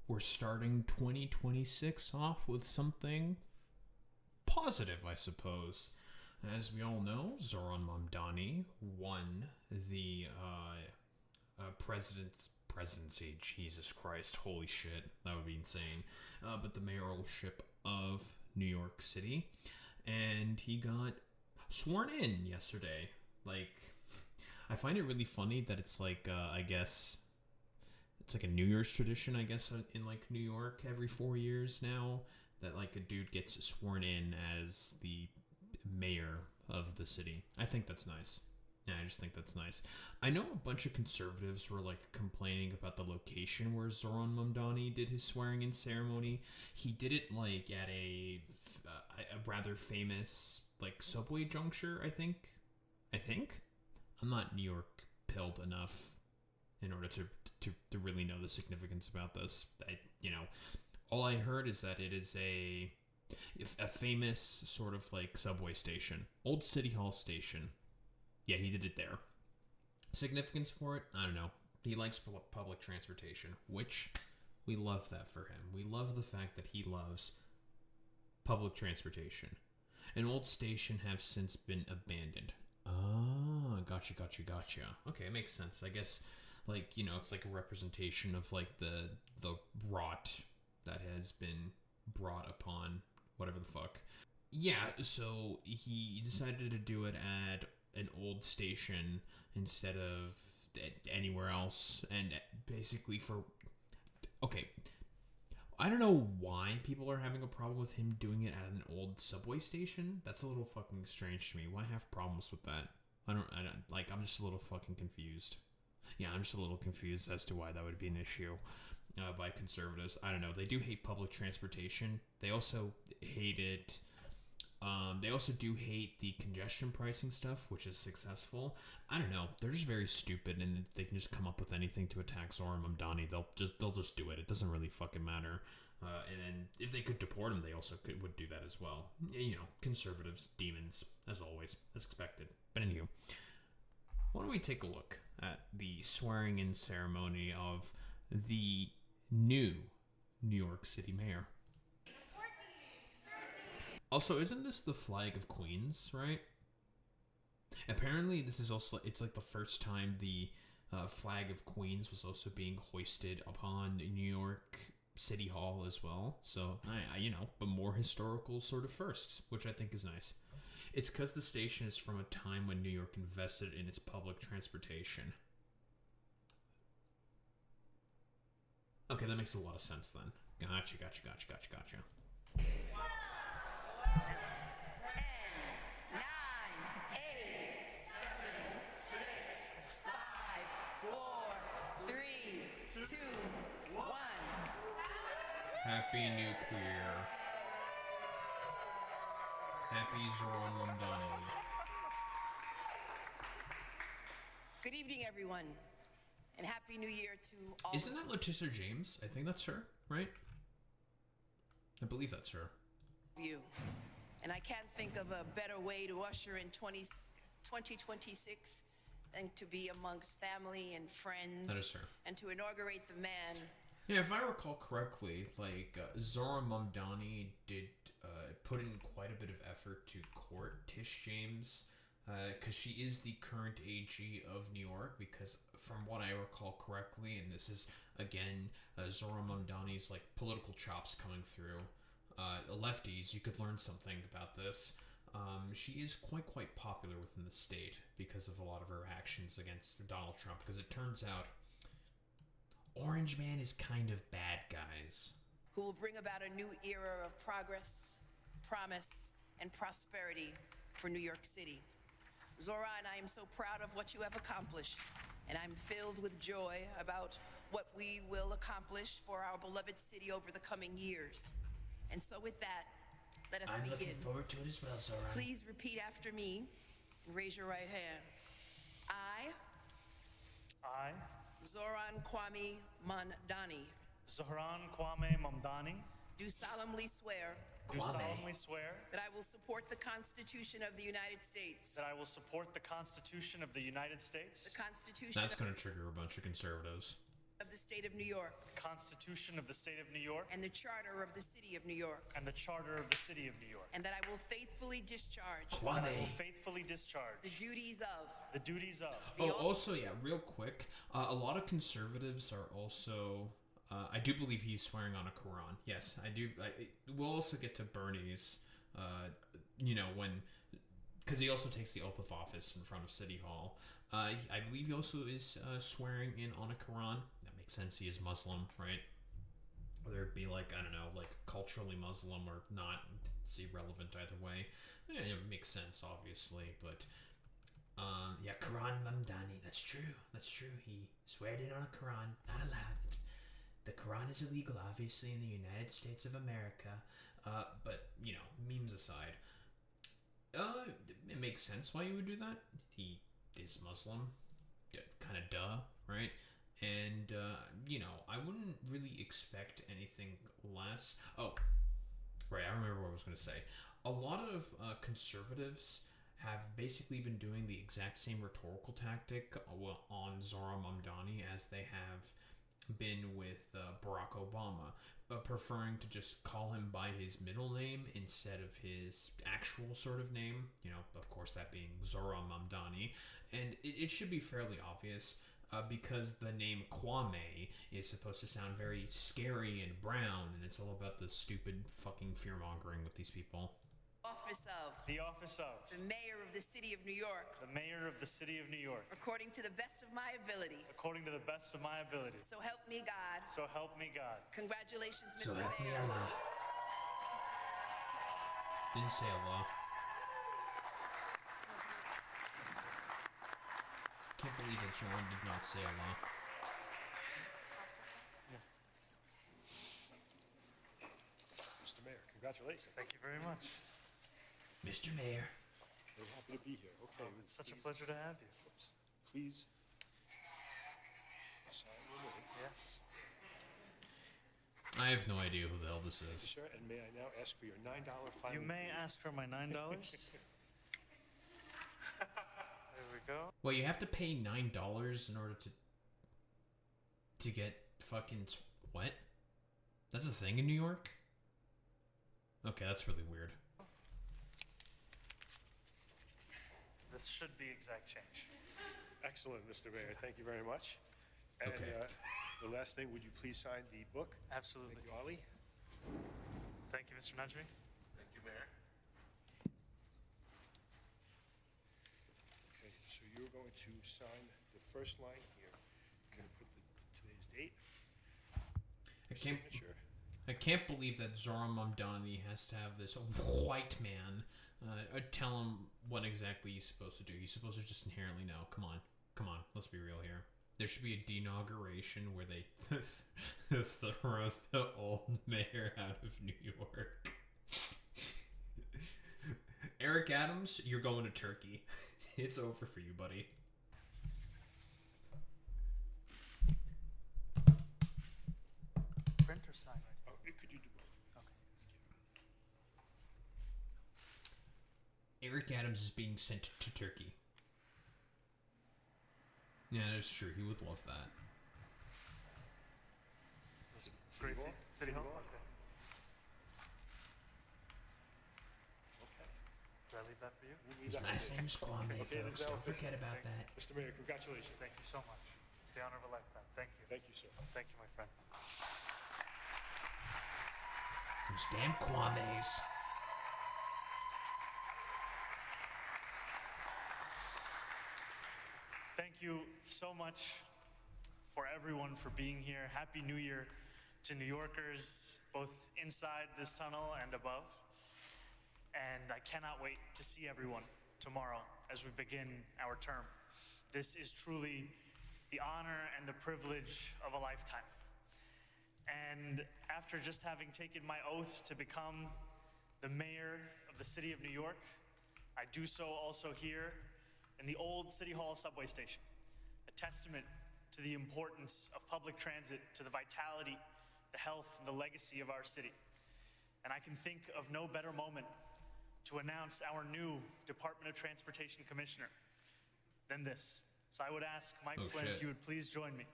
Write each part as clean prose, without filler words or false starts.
we're starting 2026 off with something positive, I suppose. As we all know, Zohran Mamdani won the presidency. Jesus Christ, holy shit, that would be insane. But the mayoralship of New York City, and he got sworn in yesterday. Like, I find it really funny that it's like, I guess it's like a New Year's tradition, I guess, in like New York every 4 years now, that like a dude gets sworn in as the mayor of the city. I think that's nice. Yeah, I just think that's nice. I know a bunch of conservatives were like complaining about the location where Zohran Mamdani did his swearing-in ceremony. He did it like at a rather famous like subway juncture. I think. I'm not New York pilled enough in order to really know the significance about this. All I heard is that it is a famous sort of like subway station, old City Hall station. Yeah, he did it there. Significance for it? I don't know. He likes public transportation, which we love that for him. We love the fact that he loves public transportation. An old station have since been abandoned. Ah, gotcha. Okay, it makes sense. I guess, like, it's like a representation of like the rot that has been brought upon whatever the fuck. Yeah, so he decided to do it at an old station instead of anywhere else, and basically okay, I don't know why people are having a problem with him doing it at an old subway station. That's a little fucking strange to me. Why have problems with that? I don't like, I'm just a little fucking confused. Yeah, I'm just a little confused as to why that would be an issue by conservatives. I don't know. They do hate public transportation. They also hate it. They also do hate the congestion pricing stuff, which is successful. I don't know. They're just very stupid, and they can just come up with anything to attack Zohran Mamdani. They'll just do it. It doesn't really fucking matter. And then if they could deport him, they also would do that as well. Conservatives, demons, as always, as expected. But anywho, why don't we take a look at the swearing-in ceremony of the new New York City mayor. Also, isn't this the flag of Queens, right? Apparently, this is also, it's like the first time the flag of Queens was also being hoisted upon New York City Hall as well. So, but more historical sort of firsts, which I think is nice. It's because the station is from a time when New York invested in its public transportation. Okay, that makes a lot of sense then. Gotcha. 10, 9, 8, 7, 6, 5, 4, 3, 2, 1. Happy New Queer. Happy Zohran Mamdani. Good evening, everyone, and Happy New Year to all. Isn't that Letitia James? I think that's her, right? I believe that's her. You. And I can't think of a better way to usher in 2026 than to be amongst family and friends. That is her. And to inaugurate the man. Yeah, if I recall correctly, like, Zohran Mamdani did put in quite a bit of effort to court Tish James, because she is the current AG of New York, because from what I recall correctly, and this is, again, Zohran Mamdani's, like, political chops coming through, lefties, you could learn something about this. She is quite popular within the state because of a lot of her actions against Donald Trump, because it turns out Orange Man is kind of bad, guys. Who will bring about a new era of progress, promise, and prosperity for New York City. Zohran, I am so proud of what you have accomplished, and I'm filled with joy about what we will accomplish for our beloved city over the coming years. And so with that, let us begin. I'm looking forward to it as well, Zohran. Please repeat after me and raise your right hand. I, Zohran Mamdani, do solemnly swear that I will support the Constitution of the United States. That I will support the Constitution of the United States. The Constitution. That's going to trigger a bunch of conservatives. of the State of New York the Constitution of the State of New York, and the Charter of the City of New York, and the Charter of the City of New York, and that I will faithfully discharge and I will faithfully discharge the duties of Oh, also, yeah, real quick, a lot of conservatives are also. I do believe he's swearing on a Quran. Yes, I do. We'll also get to Bernie's. Because he also takes the oath of office in front of City Hall. I believe he also is swearing in on a Quran. That makes sense. He is Muslim, right? Whether it be like, I don't know, like culturally Muslim or not, it's irrelevant either way. It makes sense, obviously, but yeah, Zohran Mamdani. That's true. That's true. He sweared in on a Quran. Not allowed. The Quran is illegal, obviously, in the United States of America. But memes aside, it makes sense why you would do that. He is Muslim, kind of duh, right? And I wouldn't really expect anything less. Oh, right, I remember what I was going to say. A lot of conservatives have basically been doing the exact same rhetorical tactic on Zohran Mamdani as they have been with Barack Obama, preferring to just call him by his middle name instead of his actual sort of name, of course that being Zohran Mamdani. And it should be fairly obvious because the name Kwame is supposed to sound very scary and brown, and it's all about the stupid fucking fear-mongering with these people. The office of the Mayor of the City of New York, the Mayor of the City of New York, according to the best of my ability. according to the best of my ability. So help me God. So help me God. Congratulations, So Mr. help me Mayor. Allah. Didn't say Allah. Can't believe that John did not say Allah. Mr. Mayor, congratulations. Thank you very much. Mr. Mayor. We're happy to be here. Okay. It's such a pleasure to have you. Please sign your name. Yes. I have no idea who the hell this is. Sir, and may I now ask for your $9 fine? You may ask for my $9. There we go. Well, you have to pay $9 in order to get fucking what? That's a thing in New York? Okay, that's really weird. This should be exact change. Excellent, Mr. Mayor. Thank you very much. And Okay. The last thing, would you please sign the book? Absolutely. Thank you, Ali. Thank you, Mr. Najmi. Thank you, Mayor. Okay, so you're going to sign the first line here. You're going to put today's date, signature. I can't believe that Zohran Mamdani has to have this white man tell him what exactly he's supposed to do. He's supposed to just inherently know. Come on, let's be real here. There should be a denauguration where they throw the old mayor out of New York. Eric Adams, you're going to Turkey. It's over for you, buddy. Print or sign? Oh, could you do both? Okay. Eric Adams is being sent to Turkey. Yeah, that's true. He would love that. This is City Gracie? Hall? City Hall? Okay. Okay. Do I leave that for you? His last name's Kwame, Okay, it is folks. now Don't forget official. about that. Mr. Mayor, congratulations. Thank you so much. It's the honor of a lifetime. Thank you. Thank you, sir. Thank you, my friend. Those damn Kwames. Thank you so much for everyone for being here. Happy New Year to New Yorkers, both inside this tunnel and above. And I cannot wait to see everyone tomorrow as we begin our term. This is truly the honor and the privilege of a lifetime. And after just having taken my oath to become the mayor of the city of New York, I do so also here in the old City Hall subway station, a testament to the importance of public transit, to the vitality, the health, and the legacy of our city. And I can think of no better moment to announce our new Department of Transportation Commissioner than this. So I would ask Mike Flynn if you would please join me.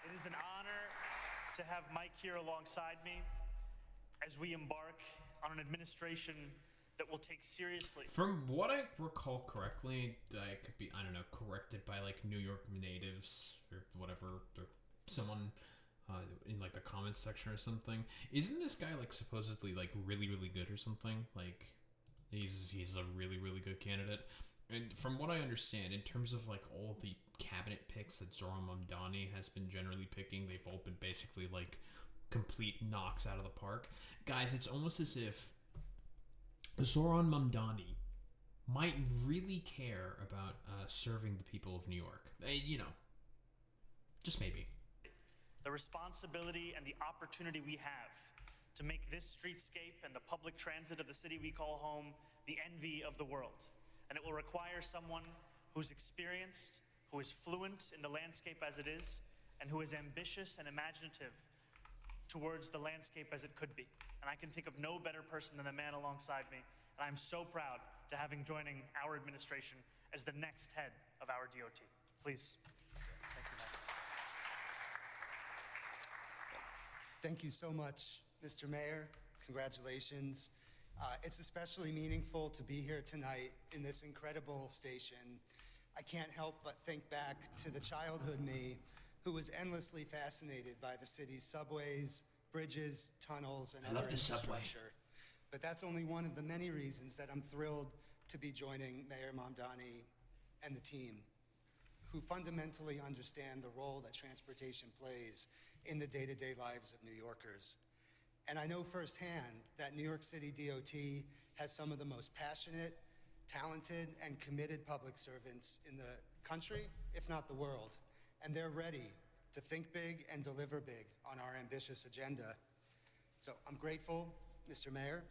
It is an honor to have Mike here alongside me as we embark on an administration that will take seriously. From what I recall correctly, I could be, I don't know, corrected by like New York natives or whatever, or someone in like the comments section or something. Isn't this guy like supposedly like really, really good or something? Like he's a really, really good candidate. And from what I understand, in terms of like all the cabinet picks that Zohran Mamdani has been generally picking, they've all been basically like complete knocks out of the park. Guys, it's almost as if Zohran Mamdani might really care about serving the people of New York. You know, just maybe. The responsibility and the opportunity we have to make this streetscape and the public transit of the city we call home the envy of the world. And it will require someone who's experienced, who is fluent in the landscape as it is, and who is ambitious and imaginative towards the landscape as it could be. And I can think of no better person than the man alongside me. And I'm so proud to have him joining our administration as the next head of our DOT. Please. Thank you, Mayor. Thank you so much, Mr. Mayor. Congratulations. It's especially meaningful to be here tonight in this incredible station. I can't help but think back to the childhood me who was endlessly fascinated by the city's subways, bridges, tunnels, and other infrastructure. But that's only one of the many reasons that I'm thrilled to be joining Mayor Mamdani and the team, who fundamentally understand the role that transportation plays in the day-to-day lives of New Yorkers. And I know firsthand that New York City DOT has some of the most passionate, talented, and committed public servants in the country, if not the world. And they're ready to think big and deliver big on our ambitious agenda. So I'm grateful, Mr. Mayor,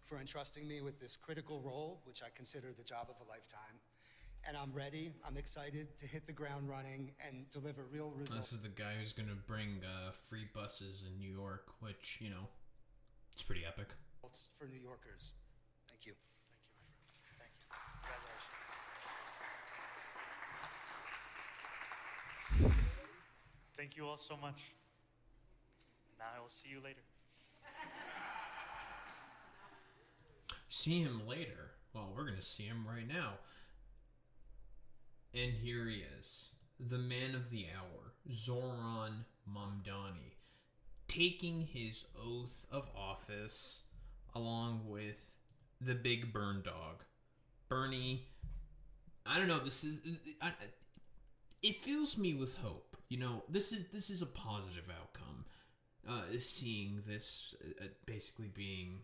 for entrusting me with this critical role, which I consider the job of a lifetime. And I'm ready, I'm excited to hit the ground running and deliver real results. This is the guy who's going to bring free buses in New York, which, you know, it's pretty epic. For New Yorkers. Thank you. Thank you, my friend. Thank you. Congratulations. Thank you all so much. Now I will see you later. See him later? Well, we're going to see him right now. And here he is, the man of the hour, Zohran Mamdani, taking his oath of office along with the big burn dog, Bernie. I don't know. It fills me with hope. You know, this is a positive outcome. Seeing this basically being,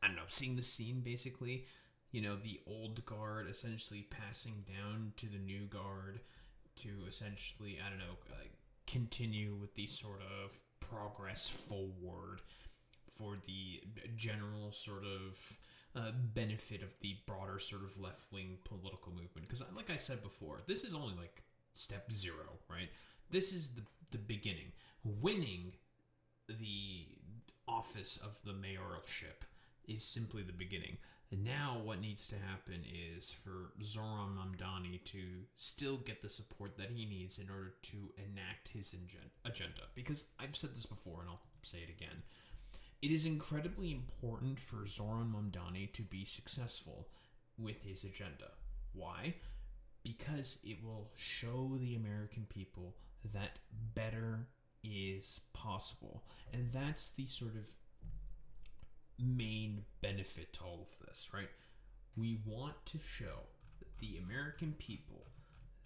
I don't know, seeing the scene basically. You know, the old guard essentially passing down to the new guard to essentially, I don't know, continue with the sort of progress forward for the general sort of benefit of the broader sort of left-wing political movement. Because like I said before, this is only like step 0, right? This is the beginning. Winning the office of the mayoralship is simply the beginning. And now what needs to happen is for Zohran Mamdani to still get the support that he needs in order to enact his agenda. Because I've said this before and I'll say it again. It is incredibly important for Zohran Mamdani to be successful with his agenda. Why? Because it will show the American people that better is possible. And that's the sort of main benefit to all of this, right? We want to show the American people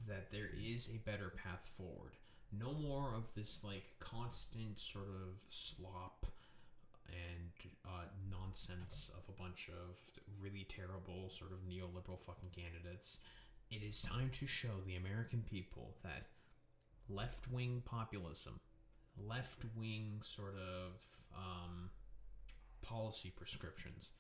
that there is a better path forward. No more of this like constant sort of slop and nonsense of a bunch of really terrible sort of neoliberal fucking candidates. It is time to show the American people that left-wing populism, left-wing sort of policy prescriptions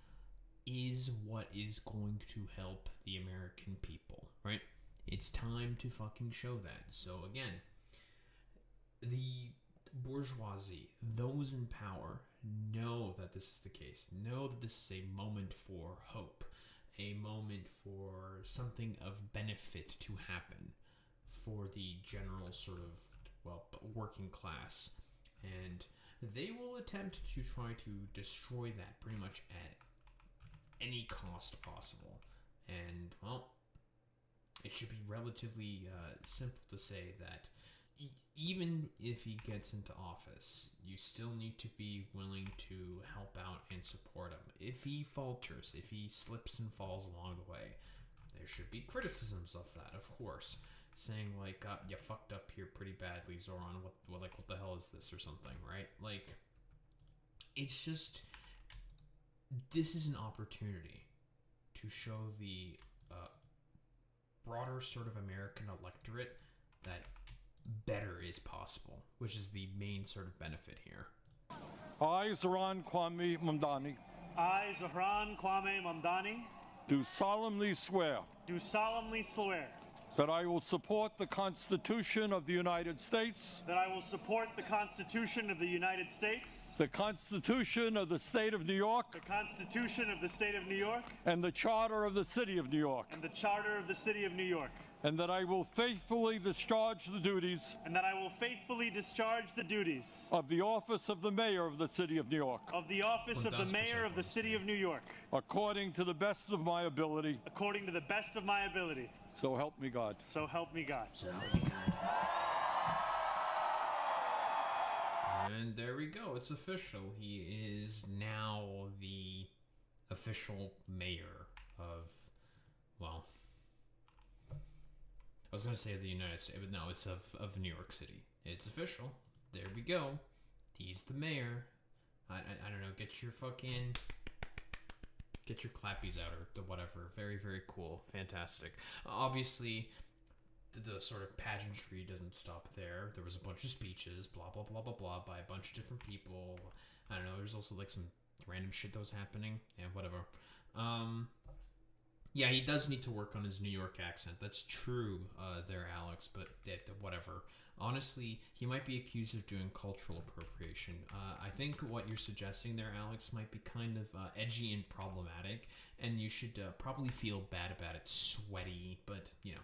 is what is going to help the American people, right? It's time to fucking show that. So again, the bourgeoisie, those in power, know that this is the case. Know that this is a moment for hope, a moment for something of benefit to happen for the general sort of, well, working class. And they will attempt to try to destroy that pretty much at any cost possible. And, well, it should be relatively simple to say that even if he gets into office, you still need to be willing to help out and support him. If he falters, if he slips and falls along the way, there should be criticisms of that, of course. Saying like, you fucked up here pretty badly, Zohran. What the hell is this or something, right? Like, it's just, this is an opportunity to show the broader sort of American electorate that better is possible, which is the main sort of benefit here. I, Zohran Mamdani, I, Zohran Mamdani, do solemnly swear that I will support the Constitution of the United States, that I will support the Constitution of the United States, the Constitution of the State of New York, the Constitution of the State of New York, and the Charter of the City of New York, and the Charter of the City of New York, and that I will faithfully discharge the duties of the office of the Mayor of the City of New York, according to the best of my ability. So help me God. So help me God. And there we go. It's official. He is now the official mayor of, well, I was going to say of the United States, but no, it's of New York City. It's official. There we go. He's the mayor. I don't know. Get your clappies out or the whatever. Very, very cool. Fantastic. Obviously, the sort of pageantry doesn't stop there. There was a bunch of speeches, blah, blah, blah, blah, blah, by a bunch of different people. I don't know. There's also like some random shit that was happening. Yeah, whatever. Yeah, he does need to work on his New York accent. That's true there, Alex, but whatever. Honestly, he might be accused of doing cultural appropriation. I think what you're suggesting there, Alex, might be kind of edgy and problematic, and you should probably feel bad about it, sweaty, but, you know,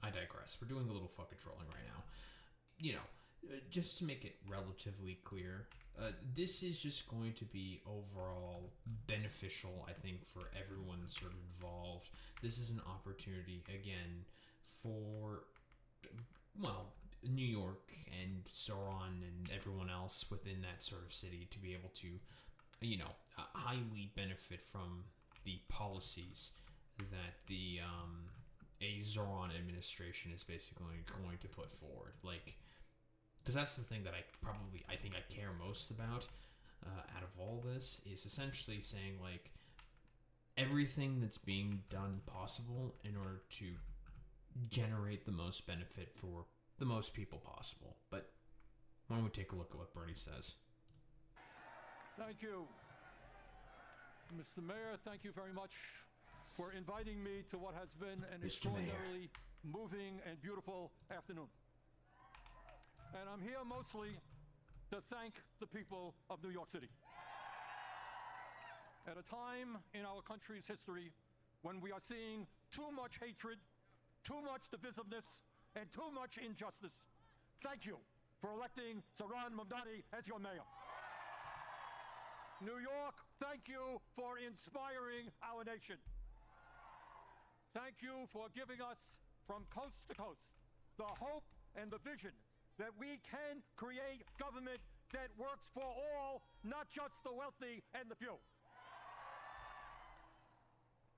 I digress. We're doing a little fucking trolling right now. You know, just to make it relatively clear, this is just going to be overall beneficial, I think, for everyone sort of involved. This is an opportunity, again, for, well, New York and Zohran and everyone else within that sort of city to be able to, you know, highly benefit from the policies that the a Zohran administration is basically going to put forward. Like, because that's the thing that I think I care most about out of all this, is essentially saying, like, everything that's being done possible in order to generate the most benefit for the most people possible. But why don't we take a look at what Bernie says? Thank you. Mr. Mayor, thank you very much for inviting me to what has been an extraordinarily moving and beautiful afternoon. And I'm here mostly to thank the people of New York City. At a time in our country's history when we are seeing too much hatred, too much divisiveness, and too much injustice, thank you for electing Zohran Mamdani as your mayor. New York, thank you for inspiring our nation. Thank you for giving us, from coast to coast, the hope and the vision that we can create government that works for all, not just the wealthy and the few.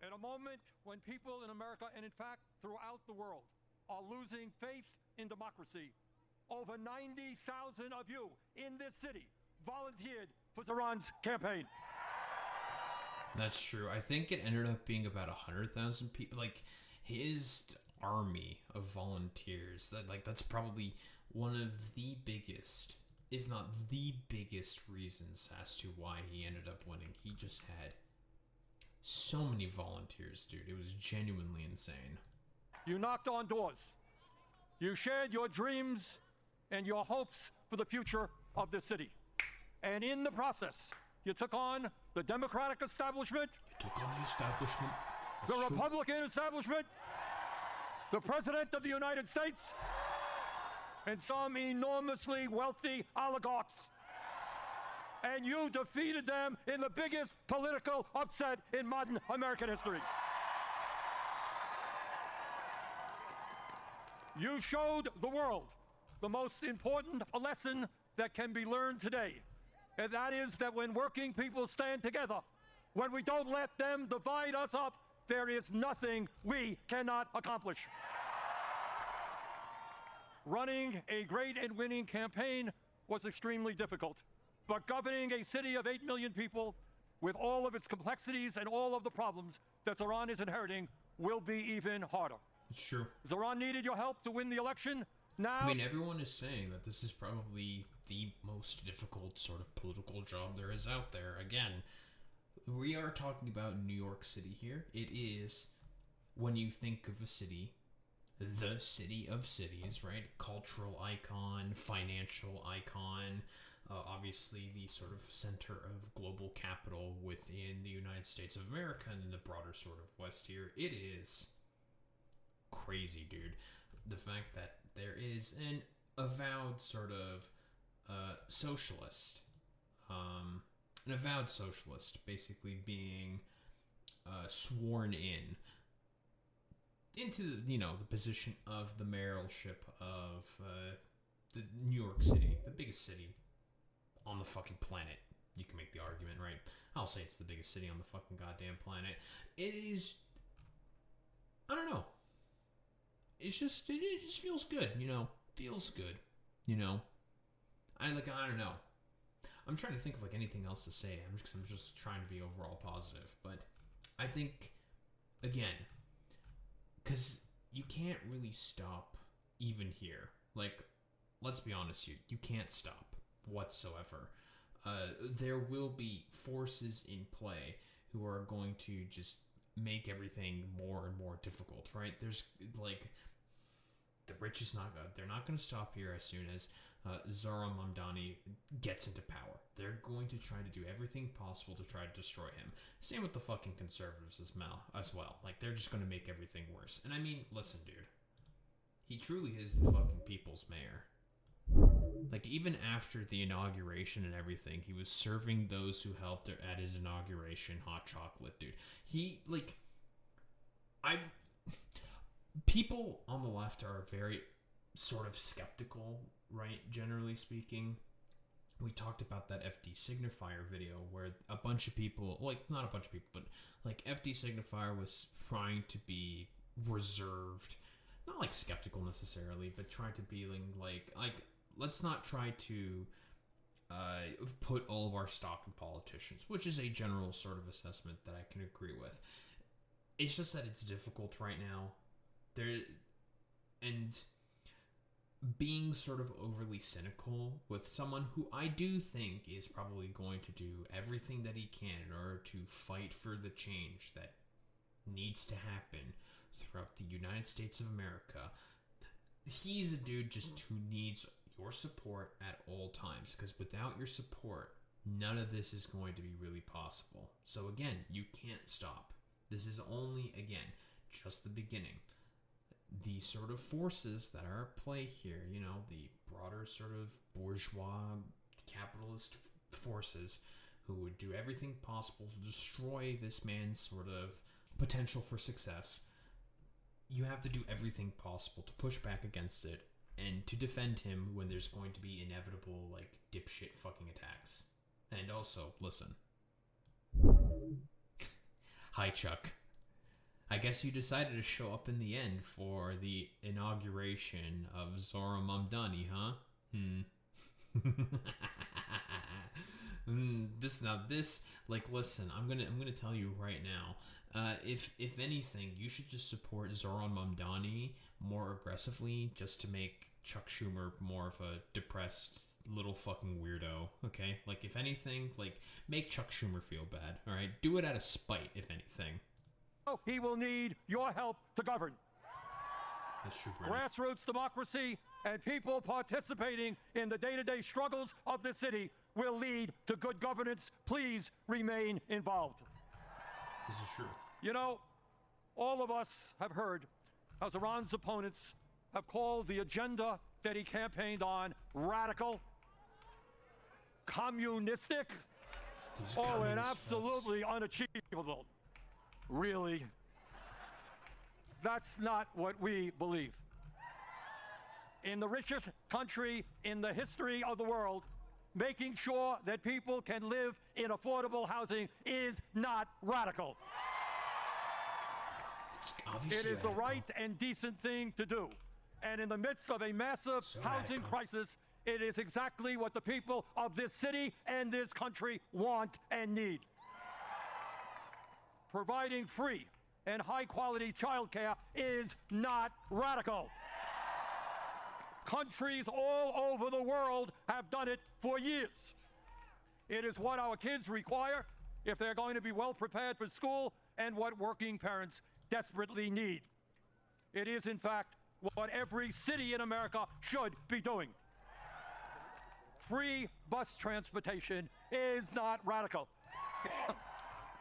At a moment when people in America, and in fact throughout the world, are losing faith in democracy, over 90,000 of you in this city volunteered for Zohran's campaign. That's true. I think it ended up being about 100,000 people. Like, his army of volunteers, that's probably one of the biggest, if not the biggest, reasons as to why he ended up winning. He just had so many volunteers, dude. It was genuinely insane. You knocked on doors. You shared your dreams and your hopes for the future of this city. And in the process, you took on the Democratic establishment. You took on the establishment. the Republican establishment, the President of the United States, and some enormously wealthy oligarchs. And you defeated them in the biggest political upset in modern American history. You showed the world the most important lesson that can be learned today, and that is that when working people stand together, when we don't let them divide us up, there is nothing we cannot accomplish. Running a great and winning campaign was extremely difficult, but governing a city of 8 million people with all of its complexities and all of the problems that Zohran is inheriting will be even harder. It's true. Zohran needed your help to win the election. Now, I mean, everyone is saying that this is probably the most difficult sort of political job there is out there. Again, we are talking about New York City here. It is, when you think of a city, the city of cities, right? Cultural icon, financial icon, obviously the sort of center of global capital within the United States of America and in the broader sort of West here. It is crazy, dude. The fact that there is an avowed sort of socialist, an avowed socialist, basically being sworn in into the position of the mayoralship of the New York City, the biggest city on the fucking planet. You can make the argument, right? I'll say it's the biggest city on the fucking goddamn planet. It is, I don't know. It just feels good, feels good, I don't know. I'm trying to think of like anything else to say. I'm just trying to be overall positive, but I think, again, because you can't really stop even here. Like, let's be honest, you can't stop whatsoever. There will be forces in play who are going to just make everything more and more difficult, right? There's like, the rich is not good. They're not going to stop here as soon as Zohran Mamdani gets into power. They're going to try to do everything possible to try to destroy him. Same with the fucking conservatives as well. Like, they're just going to make everything worse. And I mean, listen, dude. He truly is the fucking people's mayor. Like, even after the inauguration and everything, he was serving those who helped at his inauguration hot chocolate, dude. People on the left are very sort of skeptical, right? Generally speaking. We talked about that FD Signifier video where a bunch of people, like, not a bunch of people, but like FD Signifier was trying to be reserved, not like skeptical necessarily, but trying to be like let's not try to put all of our stock in politicians, which is a general sort of assessment that I can agree with. It's just that it's difficult right now. And being sort of overly cynical with someone who I do think is probably going to do everything that he can in order to fight for the change that needs to happen throughout the United States of America. He's a dude just who needs your support at all times, because without your support, none of this is going to be really possible. So again, you can't stop. This is only, again, just the beginning. The sort of forces that are at play here, the broader sort of bourgeois capitalist forces who would do everything possible to destroy this man's sort of potential for success. You have to do everything possible to push back against it and to defend him when there's going to be inevitable, like, dipshit fucking attacks. And also, listen. Hi, Chuck. I guess you decided to show up in the end for the inauguration of Zohran Mamdani, huh? Listen, I'm gonna tell you right now. If anything, you should just support Zohran Mamdani more aggressively, just to make Chuck Schumer more of a depressed little fucking weirdo. Okay, like, if anything, like, make Chuck Schumer feel bad. All right, do it out of spite, if anything. he will need your help to govern. That's true, Brady. Grassroots democracy and people participating in the day-to-day struggles of the city will lead to good governance. Please remain involved. This is true. All of us have heard how Zohran's opponents have called the agenda that he campaigned on radical, communistic, and absolutely unachievable. Really? That's not what we believe. In the richest country in the history of the world, making sure that people can live in affordable housing is not radical. It is the right and decent thing to do. And in the midst of a massive housing crisis, it is exactly what the people of this city and this country want and need. Providing free and high-quality childcare is not radical. Countries all over the world have done it for years. It is what our kids require if they're going to be well prepared for school and what working parents desperately need. It is, in fact, what every city in America should be doing. Free bus transportation is not radical.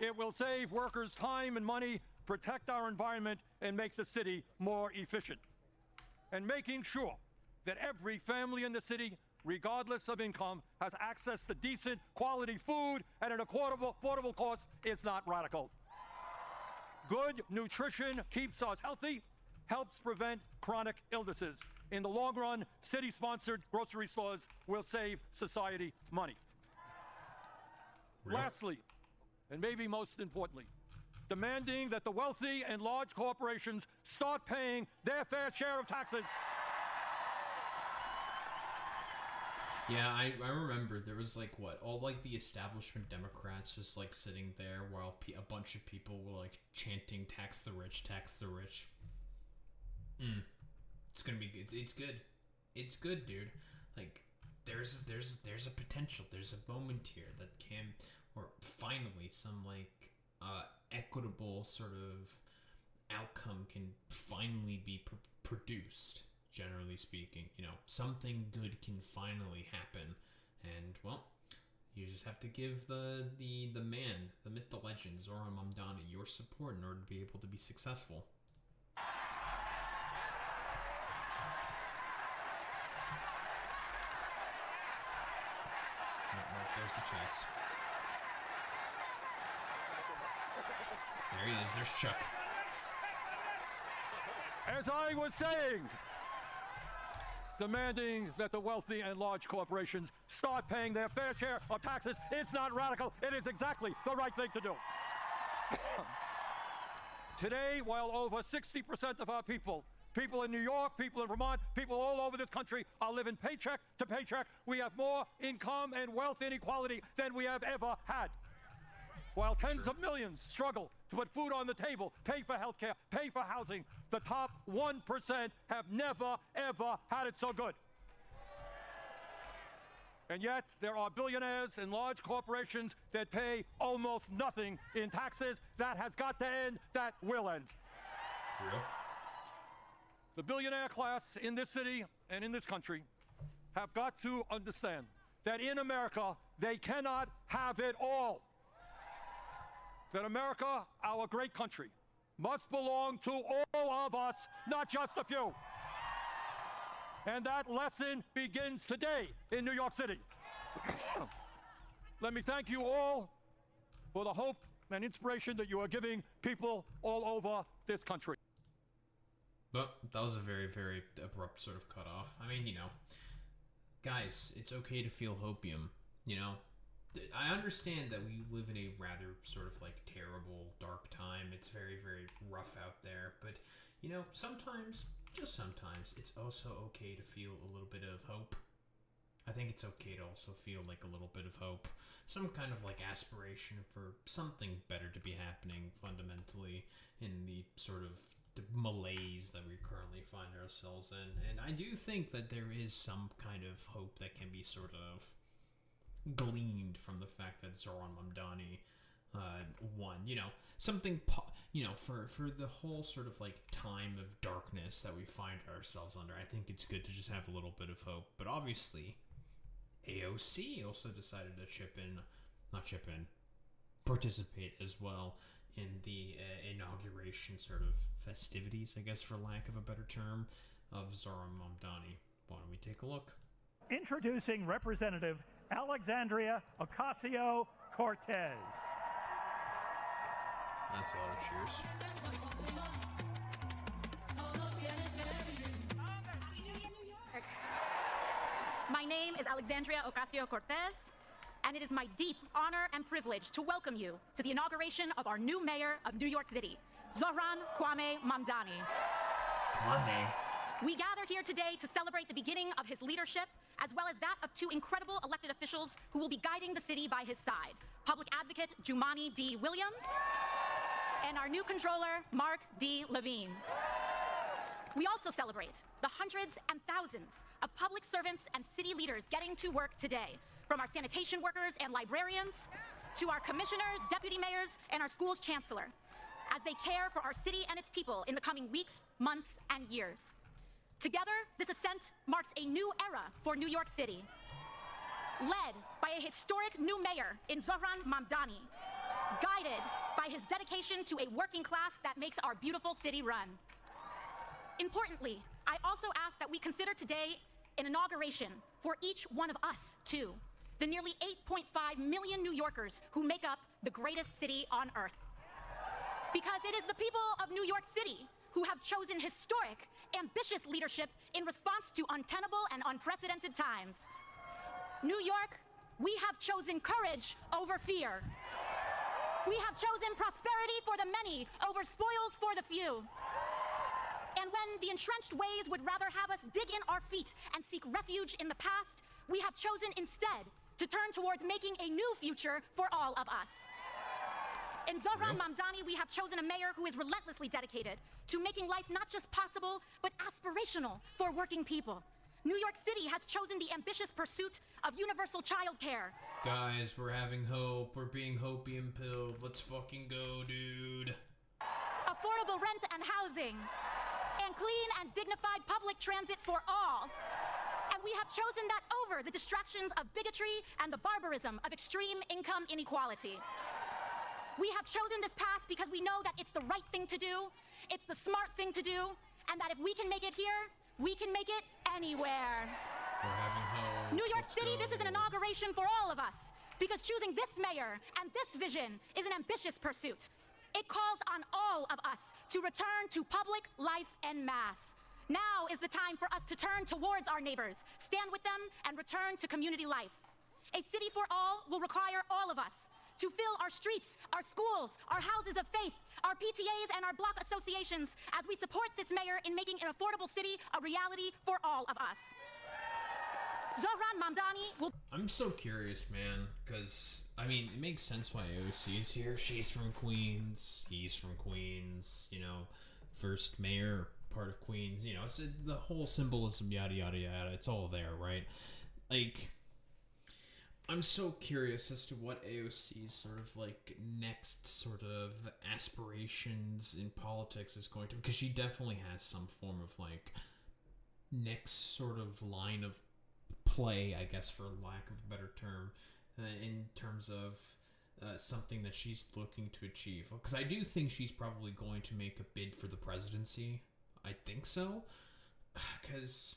It will save workers time and money, protect our environment, and make the city more efficient. And making sure that every family in the city, regardless of income, has access to decent, quality food at an affordable cost is not radical. Good nutrition keeps us healthy, helps prevent chronic illnesses. In the long run, city-sponsored grocery stores will save society money. Really? Lastly, and maybe most importantly, demanding that the wealthy and large corporations start paying their fair share of taxes. Yeah, I remember there was like all like the establishment Democrats just like sitting there while a bunch of people were like chanting tax the rich, tax the rich. It's gonna be good. It's good, dude. Like there's a potential, there's a moment here that can, or finally some like equitable sort of outcome can finally be produced. Generally speaking, something good can finally happen, and well, you just have to give the man, the myth, the legend, Zohran Mamdani, your support in order to be able to be successful. There's the chance. There he is. There's Chuck. As I was saying, demanding that the wealthy and large corporations start paying their fair share of taxes. It's not radical. It is exactly the right thing to do. Today, while over 60% of our people in New York, people in Vermont, people all over this country are living paycheck to paycheck, we have more income and wealth inequality than we have ever had. While tens of millions struggle to put food on the table, pay for health care, pay for housing, the top 1% have never, ever had it so good. And yet, there are billionaires and large corporations that pay almost nothing in taxes. That has got to end. That will end. Real? The billionaire class in this city and in this country have got to understand that in America, they cannot have it all. That America, our great country, must belong to all of us, not just a few. And that lesson begins today in New York City. Let me thank you all for the hope and inspiration that you are giving people all over this country. Well, that was a very, very abrupt sort of cutoff. I mean, guys, it's okay to feel hopium, I understand that we live in a rather sort of like terrible, dark time. It's very, very rough out there. But, sometimes, just sometimes, it's also okay to feel a little bit of hope. I think it's okay to also feel like a little bit of hope. Some kind of like aspiration for something better to be happening fundamentally in the sort of the malaise that we currently find ourselves in. And I do think that there is some kind of hope that can be sort of gleaned from the fact that Zohran Mamdani won. Something for the whole sort of like time of darkness that we find ourselves under, I think it's good to just have a little bit of hope. But obviously AOC also decided to participate as well in the inauguration sort of festivities, I guess, for lack of a better term, of Zohran Mamdani. Why don't we take a look? Introducing Representative Alexandria Ocasio-Cortez. That's a lot of cheers. My name is Alexandria Ocasio-Cortez, and it is my deep honor and privilege to welcome you to the inauguration of our new mayor of New York City, Zohran Mamdani. Kwame. We gather here today to celebrate the beginning of his leadership, as well as that of two incredible elected officials who will be guiding the city by his side, Public Advocate Jumani D. Williams and our new controller, Mark D. Levine. We also celebrate the hundreds and thousands of public servants and city leaders getting to work today, from our sanitation workers and librarians to our commissioners, deputy mayors, and our school's chancellor, as they care for our city and its people in the coming weeks, months, and years. Together, this ascent marks a new era for New York City, led by a historic new mayor in Zohran Mamdani, guided by his dedication to a working class that makes our beautiful city run. Importantly, I also ask that we consider today an inauguration for each one of us, too, the nearly 8.5 million New Yorkers who make up the greatest city on earth. Because it is the people of New York City who have chosen historic, ambitious leadership in response to untenable and unprecedented times. New York, we have chosen courage over fear. We have chosen prosperity for the many over spoils for the few. And when the entrenched ways would rather have us dig in our feet and seek refuge in the past, we have chosen instead to turn towards making a new future for all of us. In Zohran Mamdani, we have chosen a mayor who is relentlessly dedicated to making life not just possible, but aspirational for working people. New York City has chosen the ambitious pursuit of universal childcare. Guys, we're having hope. We're being hopium pilled. Let's fucking go, dude. Affordable rent and housing. And clean and dignified public transit for all. And we have chosen that over the distractions of bigotry and the barbarism of extreme income inequality. We have chosen this path because we know that it's the right thing to do, it's the smart thing to do, and that if we can make it here, we can make it anywhere. We're having hope. New York Let's City, go. this is an inauguration for all of us, because choosing this mayor and this vision is an ambitious pursuit. It calls on all of us to return to public life en masse. Now is the time for us to turn towards our neighbors, stand with them, and return to community life. A city for all will require all of us to fill our streets, our schools, our houses of faith, our PTAs, and our block associations as we support this mayor in making an affordable city a reality for all of us. Zohran Mamdani will... I'm so curious, man, because, I mean, it makes sense why AOC's here. She's from Queens, he's from Queens, you know, first mayor, part of Queens, you know, it's the whole symbolism, yada, yada, yada, it's all there, right? Like, I'm so curious as to what AOC's sort of, like, next sort of aspirations in politics is going to, because she definitely has some form of, like, next sort of line of play, I guess, for lack of a better term, in terms of something that she's looking to achieve. Because I do think she's probably going to make a bid for the presidency. I think so. Because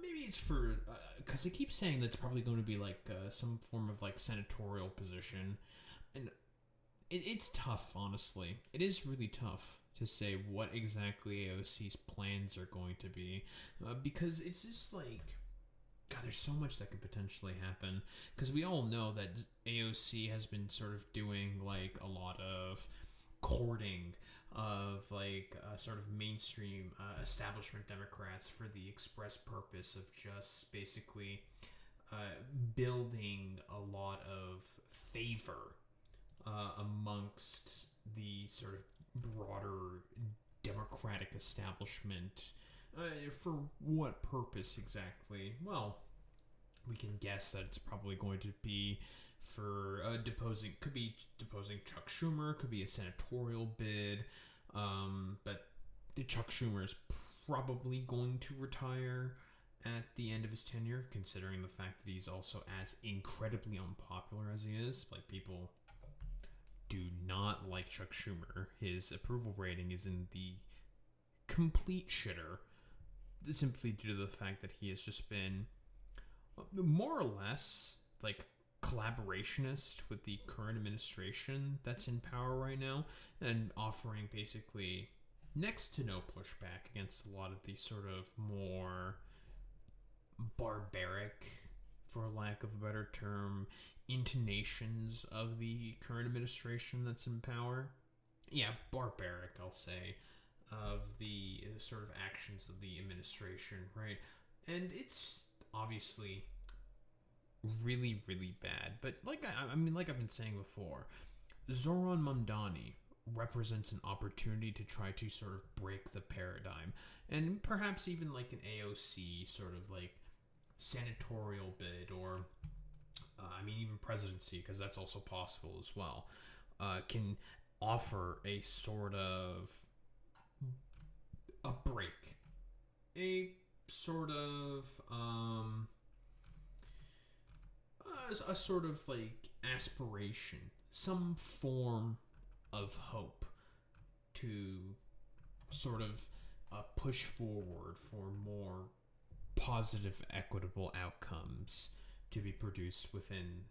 maybe it's for... Because they keep saying that's probably going to be like some form of like senatorial position. And it's tough, honestly. It is really tough to say what exactly AOC's plans are going to be, because it's just like, God, there's so much that could potentially happen, because we all know that AOC has been sort of doing like a lot of courting of like sort of mainstream establishment Democrats for the express purpose of just basically building a lot of favor amongst the sort of broader Democratic establishment. For what purpose exactly? Well, we can guess that it's probably going to be for deposing Chuck Schumer, could be a senatorial bid, but Chuck Schumer is probably going to retire at the end of his tenure, considering the fact that he's also as incredibly unpopular as he is. Like, people do not like Chuck Schumer. His approval rating is in the complete shitter, simply due to the fact that he has just been more or less like collaborationist with the current administration that's in power right now, and offering basically next to no pushback against a lot of the sort of more barbaric, for lack of a better term, intonations of the current administration that's in power. Yeah, barbaric, I'll say, of the sort of actions of the administration, right? And it's obviously really, really bad. But like I mean, like I've been saying before, Zohran Mamdani represents an opportunity to try to sort of break the paradigm, and perhaps even like an AOC sort of like senatorial bid, or I mean even presidency, because that's also possible as well, can offer a sort of a break, a sort of a sort of like aspiration, some form of hope to sort of push forward for more positive, equitable outcomes to be produced within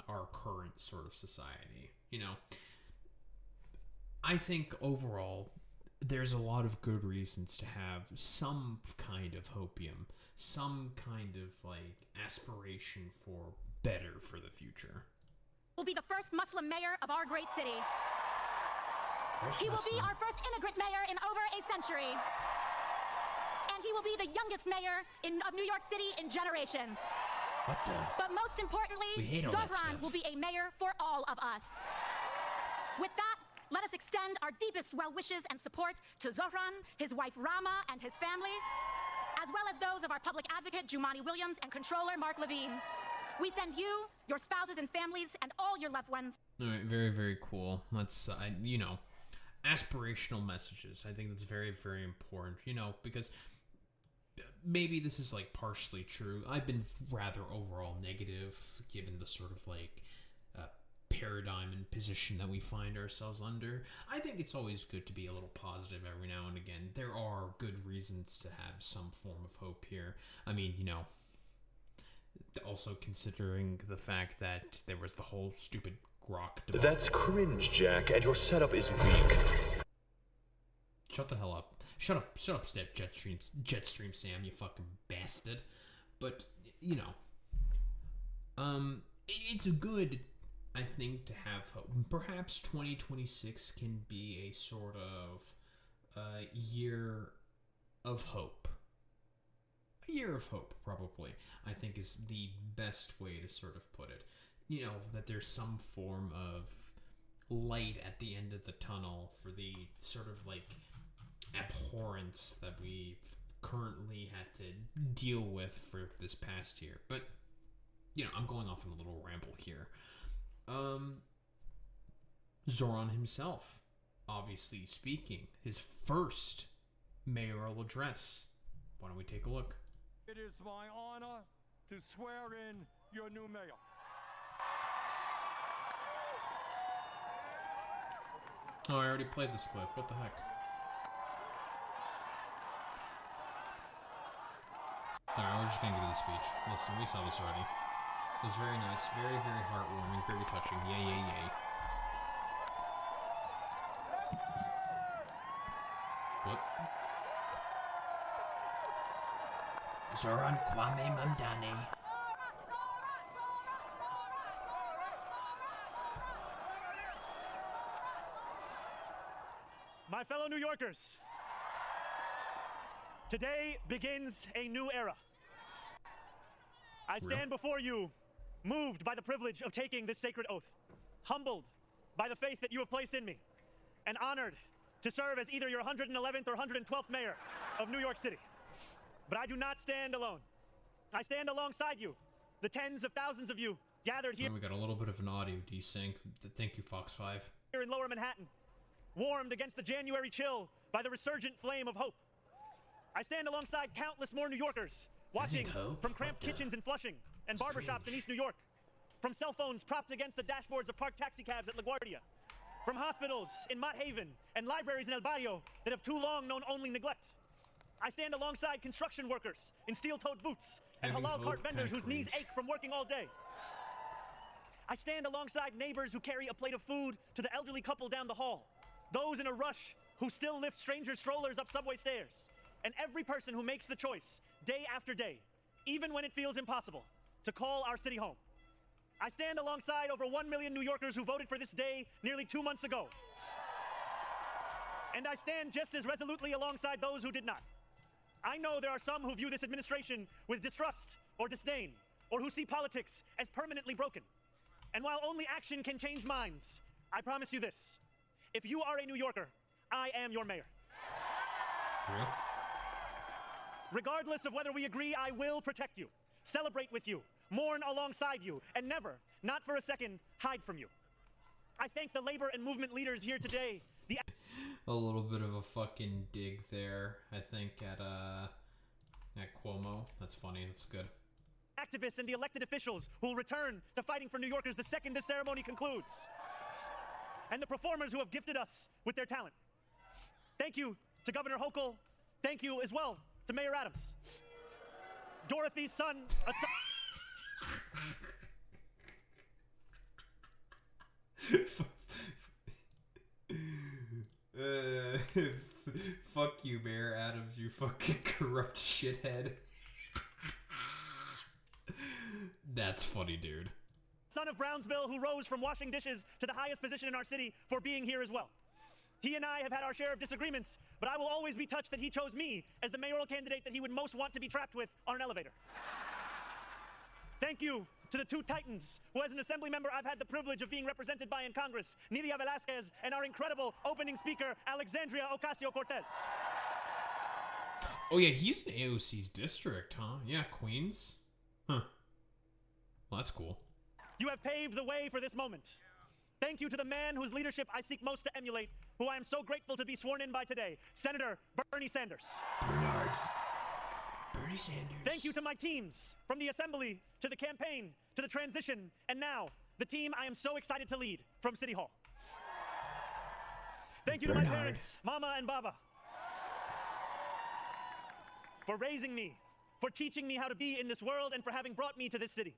our current sort of society. You know, I think overall there's a lot of good reasons to have some kind of hopium, some kind of like aspiration for better for the future. Will be the first Muslim mayor of our great city. He will be our first immigrant mayor in over a century. And he will be the youngest mayor of New York City in generations. What the? But most importantly, Zohran will be a mayor for all of us. With that, let us extend our deepest well wishes and support to Zohran, his wife Rama, and his family, as well as those of our public advocate Jumani Williams and controller Mark Levine. We send you, your spouses and families, and all your loved ones. All right, very, very cool. Let's, you know, aspirational messages. I think that's very, very important, you know, because maybe this is like partially true. I've been rather overall negative given the sort of like paradigm and position that we find ourselves under. I think it's always good to be a little positive every now and again. There are good reasons to have some form of hope here. I mean, you know, also considering the fact that there was the whole stupid Grok debacle. That's cringe, Jack, and your setup is weak. Shut the hell up. Shut up, Jetstream Sam, you fucking bastard. But, you know, it's good, I think, to have hope. Perhaps 2026 can be a sort of year of hope. A year of hope, probably, I think is the best way to sort of put it. You know, that there's some form of light at the end of the tunnel for the sort of like abhorrence that we've currently had to deal with for this past year. But, you know, I'm going off on a little ramble here. Zohran himself, obviously speaking, his first mayoral address. Why don't we take a look? It is my honor to swear in your new mayor. Oh, I already played this clip. What the heck? Alright, we're just gonna get to the speech. Listen, we saw this already. It was very nice, very, very heartwarming, very touching. Yay, yay, yay. What? Zohran Mamdani. My fellow New Yorkers, today begins a new era. I stand before you, moved by the privilege of taking this sacred oath, humbled by the faith that you have placed in me, and honored to serve as either your 111th or 112th mayor of New York City. But I do not stand alone. I stand alongside you, the tens of thousands of you gathered here. We got a little bit of an audio desync. Thank you, Fox 5. Here in Lower Manhattan, warmed against the January chill by the resurgent flame of hope. I stand alongside countless more New Yorkers, watching from cramped kitchens in Flushing and barbershops in East New York, from cell phones propped against the dashboards of parked taxicabs at LaGuardia, from hospitals in Mott Haven and libraries in El Barrio that have too long known only neglect. I stand alongside construction workers in steel-toed boots and halal cart vendors whose knees ache from working all day. I stand alongside neighbors who carry a plate of food to the elderly couple down the hall, those in a rush who still lift stranger strollers up subway stairs, and every person who makes the choice, day after day, even when it feels impossible, to call our city home. I stand alongside over 1 million New Yorkers who voted for this day nearly 2 months ago. And I stand just as resolutely alongside those who did not. I know there are some who view this administration with distrust or disdain, or who see politics as permanently broken. And while only action can change minds, I promise you this. If you are a New Yorker, I am your mayor. Really? Regardless of whether we agree, I will protect you, celebrate with you, mourn alongside you, and never, not for a second, hide from you. I thank the labor and movement leaders here today. A little bit of a fucking dig there, I think, at Cuomo. That's funny. That's good. Activists and the elected officials who will return to fighting for New Yorkers the second this ceremony concludes. And the performers who have gifted us with their talent. Thank you to Governor Hochul. Thank you as well to Mayor Adams. Dorothy's son, fuck you, Mayor Adams, you fucking corrupt shithead. That's funny, dude. Son of Brownsville, who rose from washing dishes to the highest position in our city for being here as well. He and I have had our share of disagreements, but I will always be touched that he chose me as the mayoral candidate that he would most want to be trapped with on an elevator. Thank you to the two titans who, as an assembly member, I've had the privilege of being represented by in Congress, Nidia Velazquez and our incredible opening speaker, Alexandria Ocasio-Cortez. Oh yeah, he's in AOC's district, huh? Yeah, Queens. Huh. Well, that's cool. You have paved the way for this moment. Thank you to the man whose leadership I seek most to emulate, who I am so grateful to be sworn in by today, Senator Bernie Sanders. Bernie Sanders. Thank you to my teams, from the assembly, to the campaign, to the transition, and now, the team I am so excited to lead from City Hall. Thank you to my parents, Mama and Baba, for raising me, for teaching me how to be in this world, and for having brought me to this city.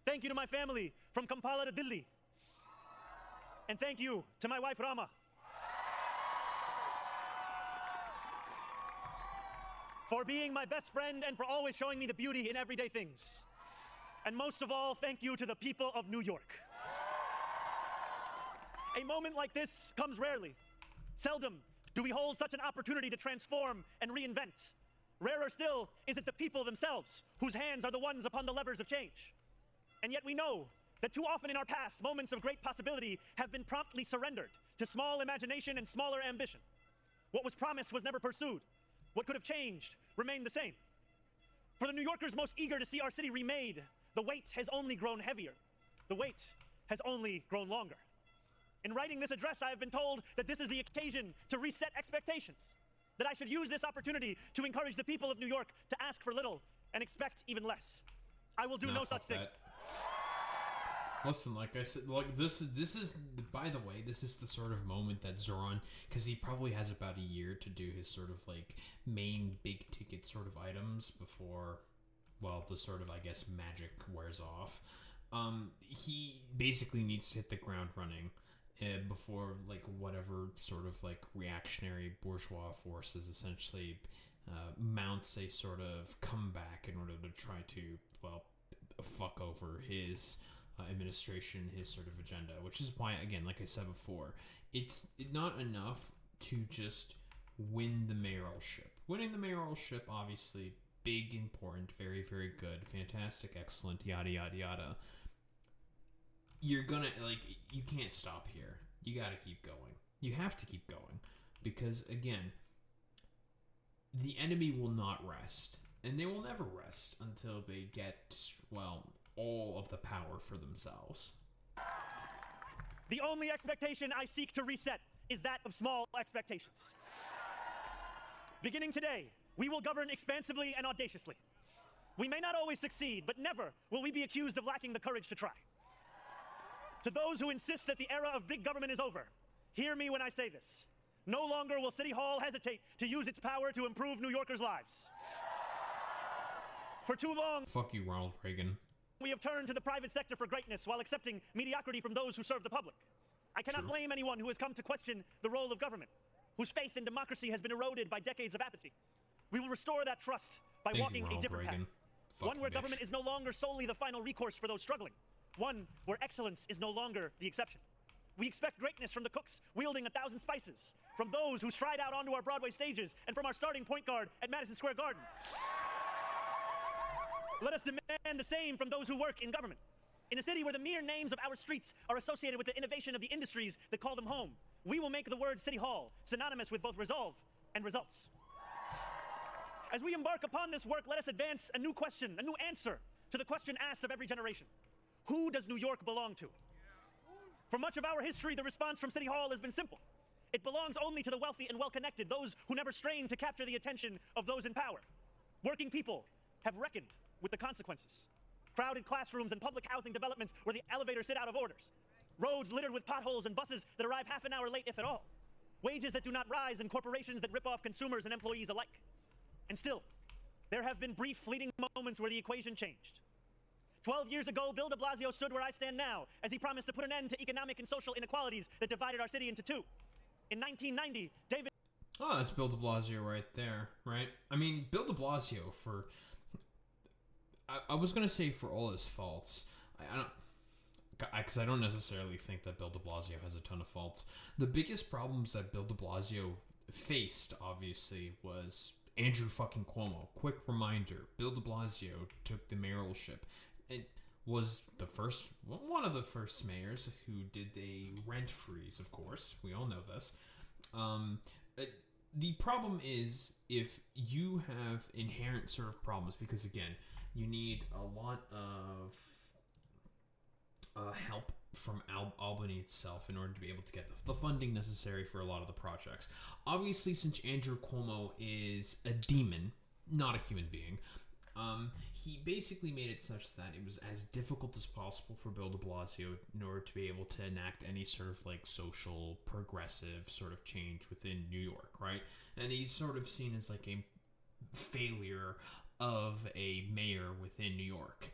Thank you to my family, from Kampala to Delhi. And thank you to my wife, Rama, for being my best friend and for always showing me the beauty in everyday things. And most of all, thank you to the people of New York. A moment like this comes rarely. Seldom do we hold such an opportunity to transform and reinvent. Rarer still is it the people themselves whose hands are the ones upon the levers of change. And yet we know that too often in our past, moments of great possibility have been promptly surrendered to small imagination and smaller ambition. What was promised was never pursued. What could have changed remained the same. For the New Yorkers most eager to see our city remade, the weight has only grown heavier. The wait has only grown longer. In writing this address, I have been told that this is the occasion to reset expectations, that I should use this opportunity to encourage the people of New York to ask for little and expect even less. I will do no such thing. Listen, like I said, like this is, by the way, this is the sort of moment that Zohran, because he probably has about a year to do his sort of like main big ticket sort of items before, well, the sort of, I guess, magic wears off. He basically needs to hit the ground running before like whatever sort of like reactionary bourgeois forces essentially mounts a sort of comeback in order to try to, well, fuck over his administration, his sort of agenda, which is why, again, like I said before, it's not enough to just win the mayoralship. Winning the mayoralship, obviously, big, important, very, very good, fantastic, excellent, yada, yada, yada. You're gonna, like, you can't stop here. You gotta keep going. You have to keep going. Because, again, the enemy will not rest. And they will never rest until they get, well, all of the power for themselves. The only expectation I seek to reset is that of small expectations. Beginning today, we will govern expansively and audaciously. We may not always succeed, but never will we be accused of lacking the courage to try. To those who insist that the era of big government is over, Hear me when I say this. No longer will City Hall hesitate to use its power to improve New Yorkers' lives. For too long, fuck you, Ronald Reagan. We have turned to the private sector for greatness while accepting mediocrity from those who serve the public. I cannot blame anyone who has come to question the role of government, whose faith in democracy has been eroded by decades of apathy. We will restore that trust by walking a different path. One where government is no longer solely the final recourse for those struggling. One where excellence is no longer the exception. We expect greatness from the cooks wielding 1,000 spices, from those who stride out onto our Broadway stages, and from our starting point guard at Madison Square Garden. Let us demand the same from those who work in government. In a city where the mere names of our streets are associated with the innovation of the industries that call them home, we will make the word City Hall synonymous with both resolve and results. As we embark upon this work, let us advance a new question, a new answer to the question asked of every generation. Who does New York belong to? For much of our history, the response from City Hall has been simple. It belongs only to the wealthy and well-connected, those who never strain to capture the attention of those in power. Working people have reckoned with the consequences. Crowded classrooms and public housing developments where the elevators sit out of orders. Roads littered with potholes and buses that arrive half an hour late, if at all. Wages that do not rise and corporations that rip off consumers and employees alike. And still, there have been brief, fleeting moments where the equation changed. 12 years ago, Bill de Blasio stood where I stand now, as he promised to put an end to economic and social inequalities that divided our city into two. In 1990, David... Oh, that's Bill de Blasio right there, right? I mean, Bill de Blasio, for... I was going to say for all his faults. Because I don't necessarily think that Bill de Blasio has a ton of faults. The biggest problems that Bill de Blasio faced, obviously, was Andrew fucking Cuomo. Quick reminder, Bill de Blasio took the mayoralship. It was one of the first mayors who did a rent freeze, of course. We all know this. The problem is if you have inherent sort of problems, because again, you need a lot of help from Albany itself in order to be able to get the funding necessary for a lot of the projects. Obviously, since Andrew Cuomo is a demon, not a human being, he basically made it such that it was as difficult as possible for Bill de Blasio in order to be able to enact any sort of like social, progressive sort of change within New York, right? And he's sort of seen as like a failure of a mayor within New York.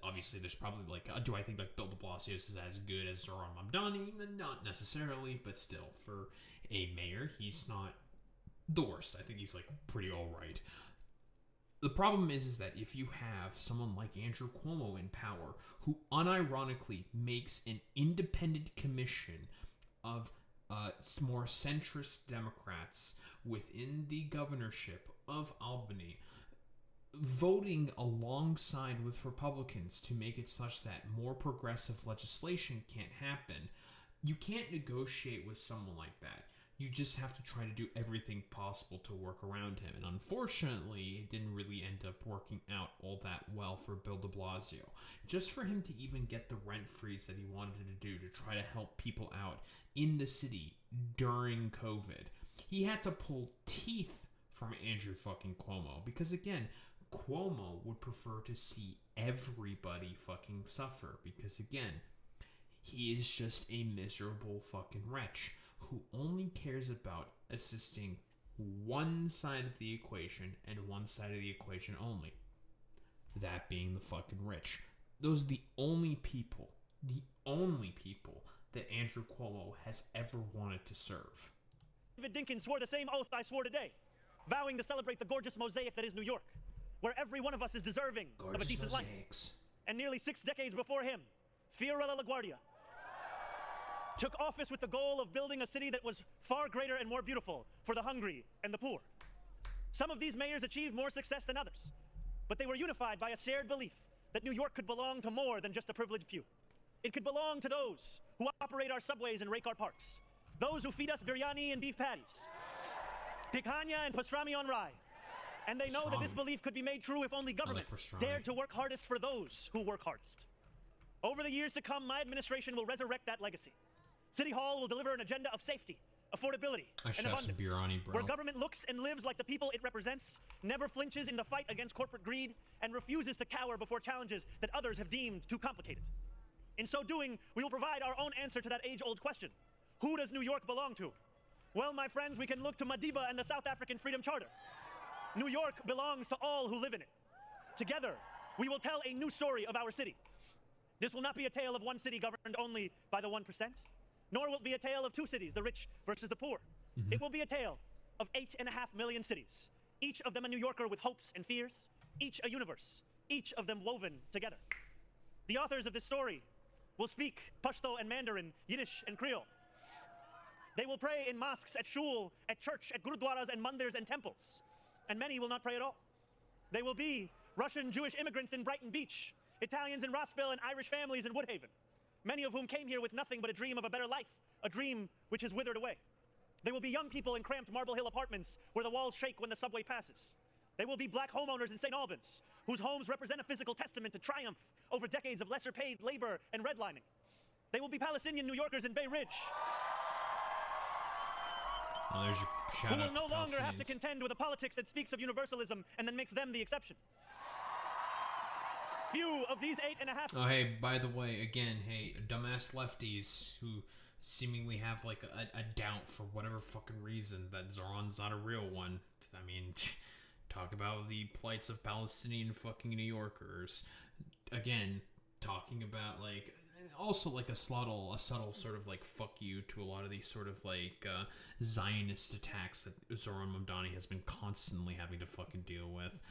Obviously, there's probably like, do I think like Bill de Blasio is as good as Zohran Mamdani? Not necessarily, but still, for a mayor, he's not the worst. I think he's like pretty alright. The problem is that if you have someone like Andrew Cuomo in power, who unironically makes an independent commission of more centrist Democrats within the governorship of Albany, voting alongside with Republicans to make it such that more progressive legislation can't happen, you can't negotiate with someone like that. You just have to try to do everything possible to work around him. And unfortunately, it didn't really end up working out all that well for Bill de Blasio. Just for him to even get the rent freeze that he wanted to do to try to help people out in the city during COVID, he had to pull teeth from Andrew fucking Cuomo. Because again, Cuomo would prefer to see everybody fucking suffer. Because again, he is just a miserable fucking wretch who only cares about assisting one side of the equation and one side of the equation only. That being the fucking rich. Those are the only people that Andrew Cuomo has ever wanted to serve. David Dinkins swore the same oath I swore today, vowing to celebrate the gorgeous mosaic that is New York, where every one of us is deserving of a decent life. And nearly 6 decades before him, Fiorella LaGuardia took office with the goal of building a city that was far greater and more beautiful for the hungry and the poor. Some of these mayors achieved more success than others, but they were unified by a shared belief that New York could belong to more than just a privileged few. It could belong to those who operate our subways and rake our parks, those who feed us biryani and beef patties, picanha and pastrami on rye. And they know that this belief could be made true if only government dared to work hardest for those who work hardest. Over the years to come, my administration will resurrect that legacy. City Hall will deliver an agenda of safety, affordability, and abundance, where government looks and lives like the people it represents, never flinches in the fight against corporate greed, and refuses to cower before challenges that others have deemed too complicated. In so doing, we will provide our own answer to that age-old question. Who does New York belong to? Well, my friends, we can look to Madiba and the South African Freedom Charter. New York belongs to all who live in it. Together, we will tell a new story of our city. This will not be a tale of one city governed only by the 1%, nor will it be a tale of two cities, the rich versus the poor. It will be a tale of 8.5 million cities, each of them a New Yorker with hopes and fears, each a universe, each of them woven together. The authors of this story will speak Pashto and Mandarin, Yiddish and Creole. They will pray in mosques, at shul, at church, at gurudwaras and mandirs and temples. And many will not pray at all. They will be Russian Jewish immigrants in Brighton Beach, Italians in Rossville, and Irish families in Woodhaven, many of whom came here with nothing but a dream of a better life, a dream which has withered away. They will be young people in cramped Marble Hill apartments where the walls shake when the subway passes. They will be black homeowners in St. Albans, whose homes represent a physical testament to triumph over decades of lesser paid labor and redlining. They will be Palestinian New Yorkers in Bay Ridge, Oh, there's your shout who will out no to longer have to Palestinians. contend with a politics that speaks of universalism and then makes them the exception. Few of these 8.5... Oh, hey, by the way, again, hey, dumbass lefties who seemingly have, like, a doubt for whatever fucking reason that Zohran's not a real one. I mean, talk about the plights of Palestinian fucking New Yorkers. Again, talking about, like... Also, like, a subtle sort of, like, fuck you to a lot of these sort of, like, Zionist attacks that Zohran Mamdani has been constantly having to fucking deal with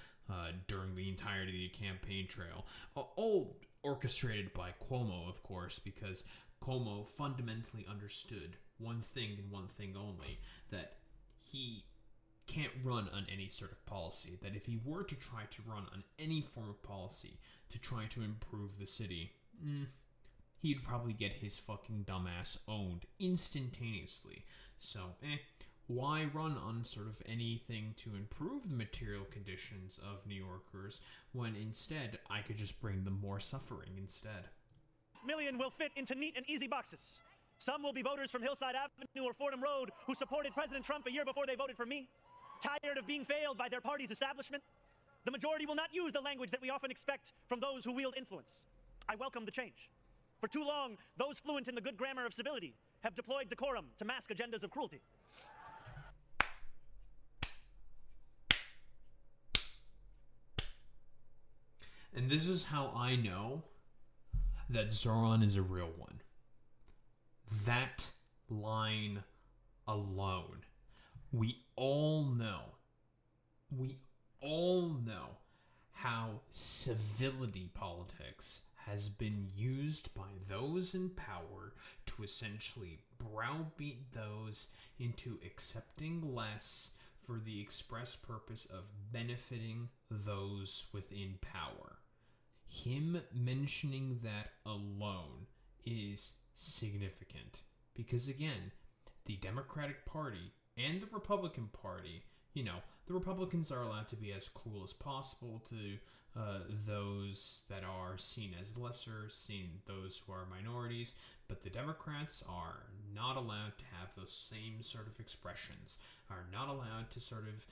during the entirety of the campaign trail. All orchestrated by Cuomo, of course, because Cuomo fundamentally understood one thing and one thing only, that he can't run on any sort of policy. That if he were to try to run on any form of policy to try to improve the city... he'd probably get his fucking dumbass owned instantaneously. So, why run on sort of anything to improve the material conditions of New Yorkers when instead I could just bring them more suffering instead? Million will fit into neat and easy boxes. Some will be voters from Hillside Avenue or Fordham Road who supported President Trump a year before they voted for me, tired of being failed by their party's establishment. The majority will not use the language that we often expect from those who wield influence. I welcome the change. For too long, those fluent in the good grammar of civility have deployed decorum to mask agendas of cruelty. And this is how I know that Zohran is a real one. That line alone. We all know how civility politics has been used by those in power to essentially browbeat those into accepting less for the express purpose of benefiting those within power. Him mentioning that alone is significant because, again, the Democratic Party and the Republican Party, the Republicans are allowed to be as cruel as possible to those that are seen as lesser, seen those who are minorities, but the Democrats are not allowed to have those same sort of expressions, are not allowed to sort of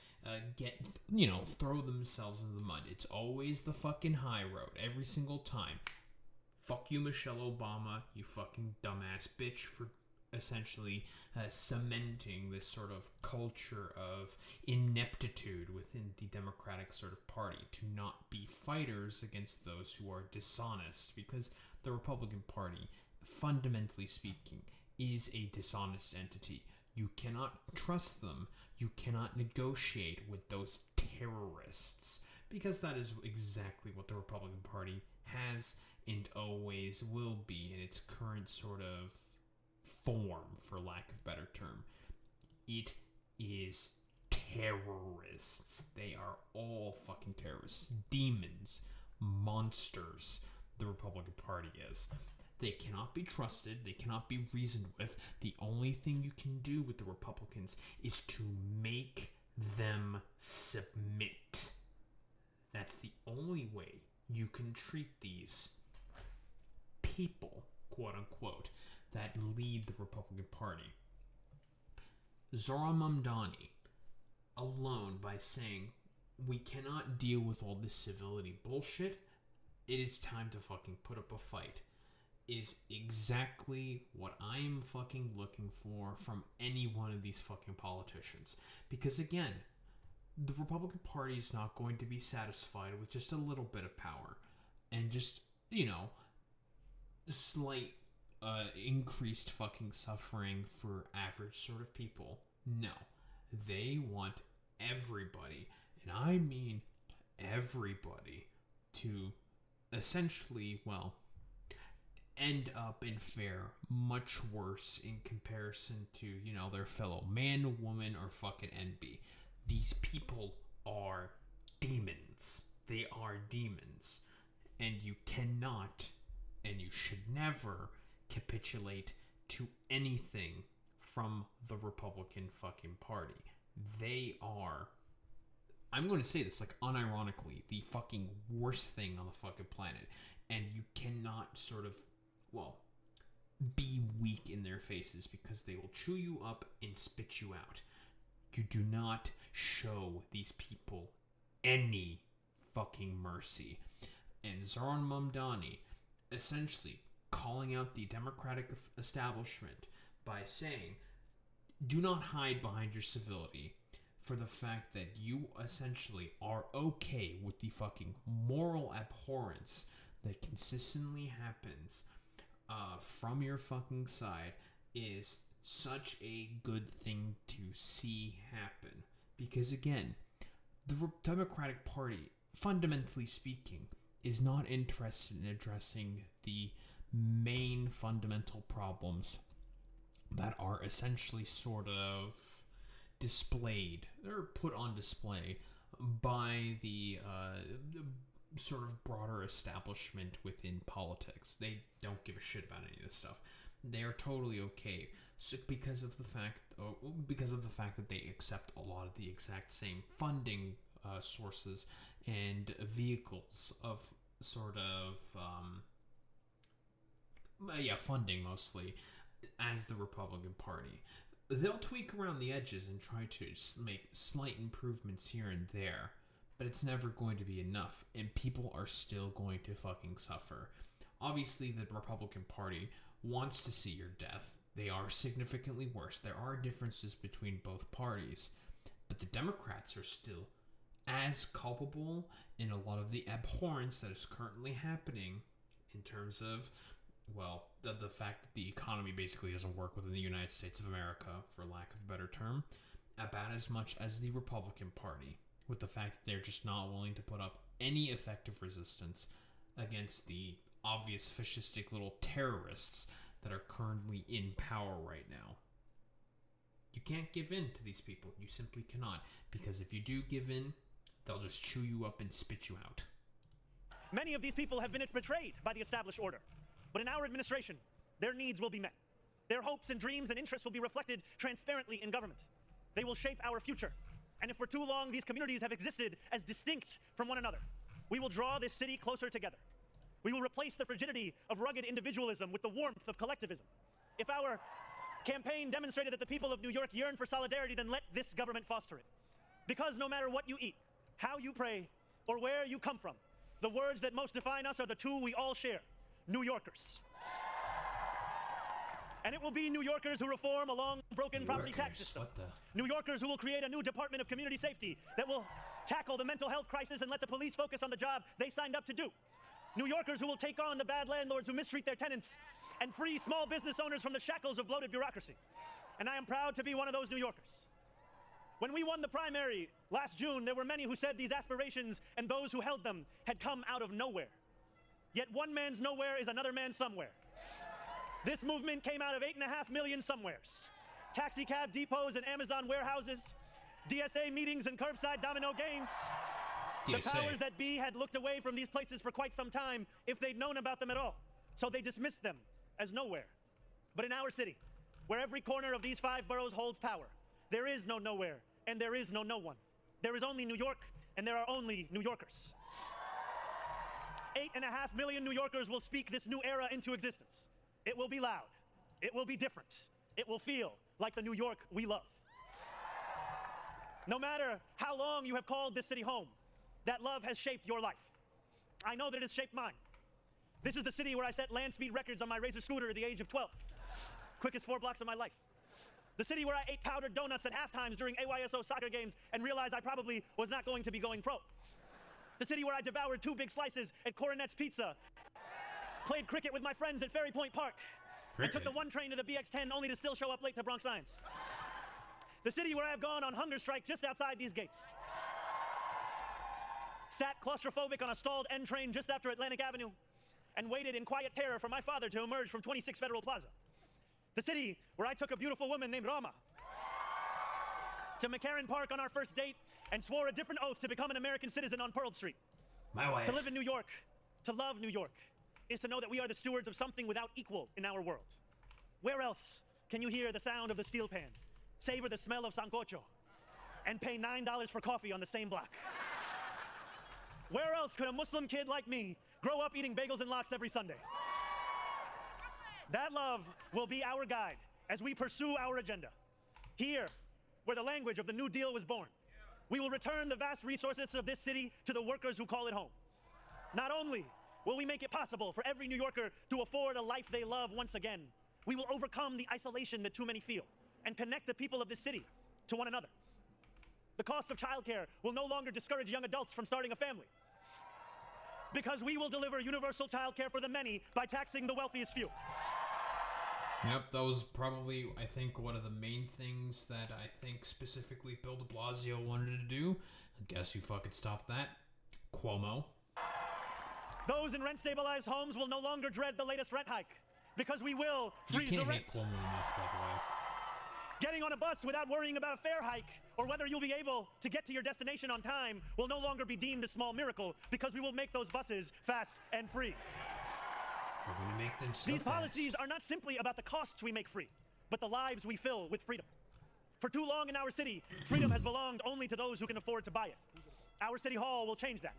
throw themselves into the mud. It's always the fucking high road, every single time. Fuck you, Michelle Obama, you fucking dumbass bitch, for essentially cementing this sort of culture of ineptitude within the Democratic sort of party to not be fighters against those who are dishonest, because the Republican Party, fundamentally speaking, is a dishonest entity. You cannot trust them. You cannot negotiate with those terrorists, because that is exactly what the Republican Party has and always will be in its current sort of form, for lack of a better term. It is terrorists. They are all fucking terrorists. Demons. Monsters. The Republican Party is. They cannot be trusted. They cannot be reasoned with. The only thing you can do with the Republicans is to make them submit. That's the only way you can treat these people, quote unquote, that lead the Republican Party. Zohran Mamdani, alone, by saying, we cannot deal with all this civility bullshit, it is time to fucking put up a fight. is exactly what I'm fucking looking for from any one of these fucking politicians. Because again, the Republican Party is not going to be satisfied with just a little bit of power and just, slight increased fucking suffering for average sort of people. No. They want everybody, and I mean everybody, to essentially, end up in fare much worse in comparison to, their fellow man, woman, or fucking NB. These people are demons. They are demons. And you cannot, and you should never capitulate to anything from the Republican fucking Party. They are, I'm going to say this unironically, the fucking worst thing on the fucking planet. And you cannot sort of, be weak in their faces because they will chew you up and spit you out. You do not show these people any fucking mercy. And Zohran Mamdani essentially calling out the Democratic establishment by saying, do not hide behind your civility for the fact that you essentially are okay with the fucking moral abhorrence that consistently happens from your fucking side is such a good thing to see happen. Because again, the Democratic Party, fundamentally speaking, is not interested in addressing the main fundamental problems that are essentially sort of displayed or put on display by the sort of broader establishment within politics. They don't give a shit about any of this stuff. They are totally okay because of the fact that they accept a lot of the exact same funding sources and vehicles of sort of funding mostly as the Republican Party. They'll tweak around the edges and try to make slight improvements here and there, but it's never going to be enough, and people are still going to fucking suffer. Obviously, the Republican Party wants to see your death. They are significantly worse. There are differences between both parties, but the Democrats are still as culpable in a lot of the abhorrence that is currently happening in terms of, the fact that the economy basically doesn't work within the United States of America, for lack of a better term, about as much as the Republican Party, with the fact that they're just not willing to put up any effective resistance against the obvious fascistic little terrorists that are currently in power right now. You can't give in to these people. You simply cannot. Because if you do give in, they'll just chew you up and spit you out. Many of these people have been betrayed by the established order. But in our administration, their needs will be met. Their hopes and dreams and interests will be reflected transparently in government. They will shape our future. And if for too long these communities have existed as distinct from one another, we will draw this city closer together. We will replace the frigidity of rugged individualism with the warmth of collectivism. If our campaign demonstrated that the people of New York yearn for solidarity, then let this government foster it. Because no matter what you eat, how you pray, or where you come from, the words that most define us are the two we all share: New Yorkers. And it will be New Yorkers who reform a long broken property tax system. New Yorkers who will create a new Department of Community Safety that will tackle the mental health crisis and let the police focus on the job they signed up to do. New Yorkers who will take on the bad landlords who mistreat their tenants and free small business owners from the shackles of bloated bureaucracy. And I am proud to be one of those New Yorkers. When we won the primary last June, there were many who said these aspirations and those who held them had come out of nowhere. Yet one man's nowhere is another man's somewhere. This movement came out of 8.5 million somewheres. Taxi cab depots and Amazon warehouses, DSA meetings and curbside domino games. The powers that be had looked away from these places for quite some time if they'd known about them at all. So they dismissed them as nowhere. But in our city, where every corner of these 5 boroughs holds power, there is no nowhere and there is no one. There is only New York and there are only New Yorkers. 8.5 million New Yorkers will speak this new era into existence. It will be loud. It will be different. It will feel like the New York we love. No matter how long you have called this city home, that love has shaped your life. I know that it has shaped mine. This is the city where I set land speed records on my Razor scooter at the age of 12. Quickest 4 blocks of my life. The city where I ate powdered donuts at halftimes during AYSO soccer games and realized I probably was not going to be going pro. The city where I devoured 2 big slices at Coronet's Pizza, played cricket with my friends at Ferry Point Park, and took the 1 train to the BX10 only to still show up late to Bronx Science. The city where I've gone on hunger strike just outside these gates. Sat claustrophobic on a stalled N train just after Atlantic Avenue and waited in quiet terror for my father to emerge from 26 Federal Plaza. The city where I took a beautiful woman named Rama to McCarran Park on our first date and swore a different oath to become an American citizen on Pearl Street. My wife. To live in New York, to love New York, is to know that we are the stewards of something without equal in our world. Where else can you hear the sound of the steel pan, savor the smell of sancocho, and pay $9 for coffee on the same block? Where else could a Muslim kid like me grow up eating bagels and lox every Sunday? That love will be our guide as we pursue our agenda. Here, where the language of the New Deal was born, we will return the vast resources of this city to the workers who call it home. Not only will we make it possible for every New Yorker to afford a life they love once again, we will overcome the isolation that too many feel and connect the people of this city to one another. The cost of childcare will no longer discourage young adults from starting a family, because we will deliver universal childcare for the many by taxing the wealthiest few. Yep, that was probably, I think, one of the main things that I think specifically Bill de Blasio wanted to do. I guess you fucking stopped that. Cuomo. Those in rent-stabilized homes will no longer dread the latest rent hike, because we will freeze the rent. You can't hate Cuomo enough, by the way. Getting on a bus without worrying about a fare hike or whether you'll be able to get to your destination on time will no longer be deemed a small miracle, because we will make those buses fast and free. We're going to make them so These fast. policies are not simply about the costs we make free, but the lives we fill with freedom. For too long in our city, freedom has belonged only to those who can afford to buy it. Our City Hall will change that.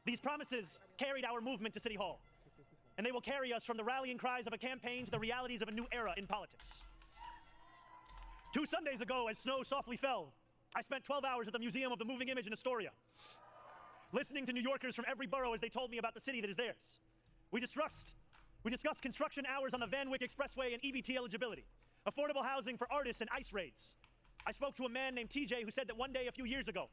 These promises carried our movement to City Hall, and they will carry us from the rallying cries of a campaign to the realities of a new era in politics. 2 Sundays ago, as snow softly fell, I spent 12 hours at the Museum of the Moving Image in Astoria, listening to New Yorkers from every borough as they told me about the city that is theirs. We discussed construction hours on the Van Wyck Expressway and EBT eligibility, affordable housing for artists and ICE raids. I spoke to a man named TJ who said that one day a few years ago,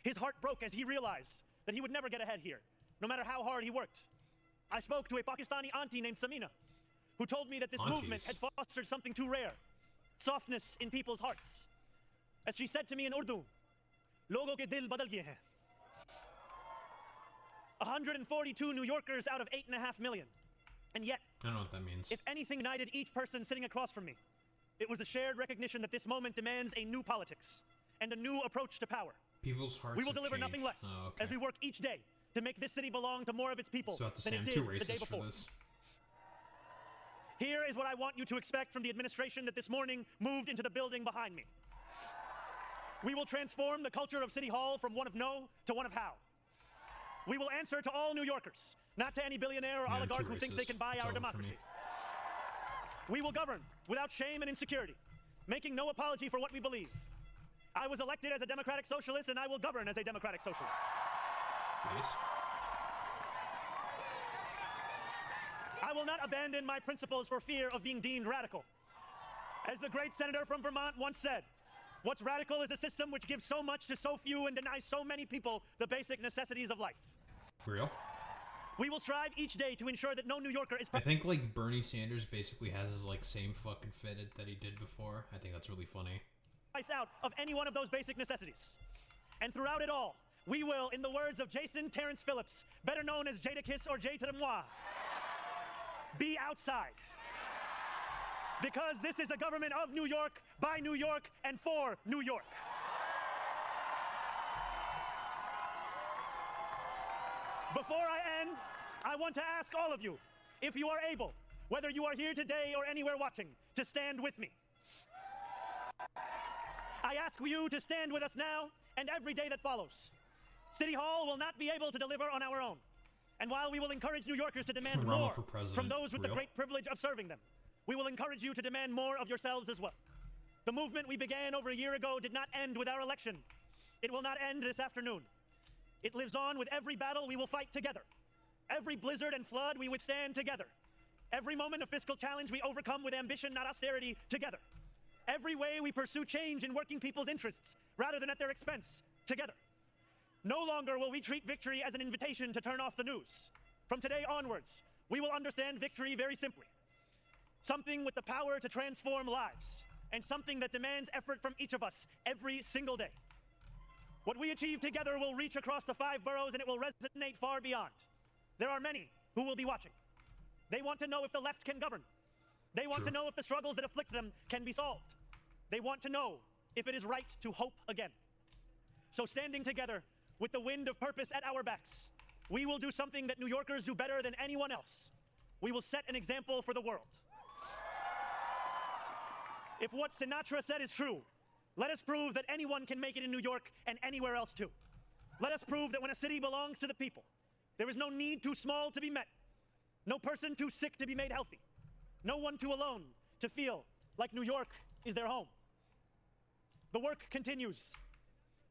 his heart broke as he realized that he would never get ahead here, no matter how hard he worked. I spoke to a Pakistani auntie named Samina, who told me that this movement had fostered something too rare, softness in people's hearts. As she said to me in Urdu, "Logo ke dil badal gaye hain." 142 New Yorkers out of 8.5 million. And yet, I don't know what that means. If anything united each person sitting across from me, it was the shared recognition that this moment demands a new politics and a new approach to power. People's hearts We will have deliver changed. nothing less Oh, okay. as we work each day to make this city belong to more of its people So I have to than say it I'm did too the day racist for before. this. Here is what I want you to expect from the administration that this morning moved into the building behind me. We will transform the culture of City Hall from one of no to one of how. We will answer to all New Yorkers, not to any billionaire or oligarch who thinks they can buy It's our over for democracy. We will govern without shame and insecurity, making no apology for what we believe. I was elected as a democratic socialist, and I will govern as a democratic socialist. Based. I will not abandon my principles for fear of being deemed radical. As the great senator from Vermont once said, what's radical is a system which gives so much to so few and denies so many people the basic necessities of life. Real? We will strive each day to ensure that no New Yorker is I think like Bernie Sanders basically has his like same fucking fitted that he did before. I think that's really funny. priced out of any one of those basic necessities. And throughout it all, we will, in the words of Jason Terrence Phillips, better known as Jadakiss or Jay to the moi, be outside. Because this is a government of New York, by New York, and for New York. Before I end, I want to ask all of you, if you are able, whether you are here today or anywhere watching, to stand with me. I ask you to stand with us now and every day that follows. City Hall will not be able to deliver on our own. And while we will encourage New Yorkers to demand more from those with the great privilege of serving them, we will encourage you to demand more of yourselves as well. The movement we began over a year ago did not end with our election. It will not end this afternoon. It lives on with every battle we will fight together. Every blizzard and flood we withstand together. Every moment of fiscal challenge we overcome with ambition, not austerity, together. Every way we pursue change in working people's interests rather than at their expense, together. No longer will we treat victory as an invitation to turn off the news. From today onwards, we will understand victory very simply. Something with the power to transform lives, and something that demands effort from each of us every single day. What we achieve together will reach across the 5 boroughs, and it will resonate far beyond. There are many who will be watching. They want to know if the left can govern. They want to know if the struggles that afflict them can be solved. They want to know if it is right to hope again. So standing together with the wind of purpose at our backs, we will do something that New Yorkers do better than anyone else. We will set an example for the world. If what Sinatra said is true, let us prove that anyone can make it in New York and anywhere else too. Let us prove that when a city belongs to the people, there is no need too small to be met, no person too sick to be made healthy, no one too alone to feel like New York is their home. The work continues.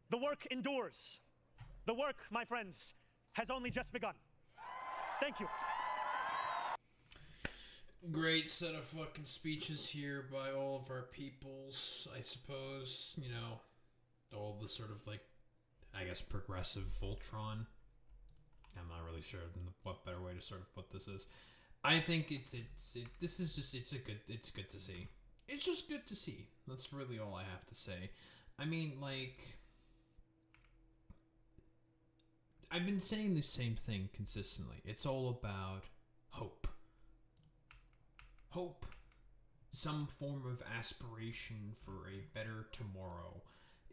The work endures. The work, my friends, has only just begun. Thank you. Great set of fucking speeches here by all of our peoples, I suppose. You know, all the sort of like, I guess, progressive Voltron. I'm not really sure what better way to sort of put this is. I think it's good to see. It's just good to see. That's really all I have to say. I mean, like, I've been saying the same thing consistently. It's all about hope. Hope. Some form of aspiration for a better tomorrow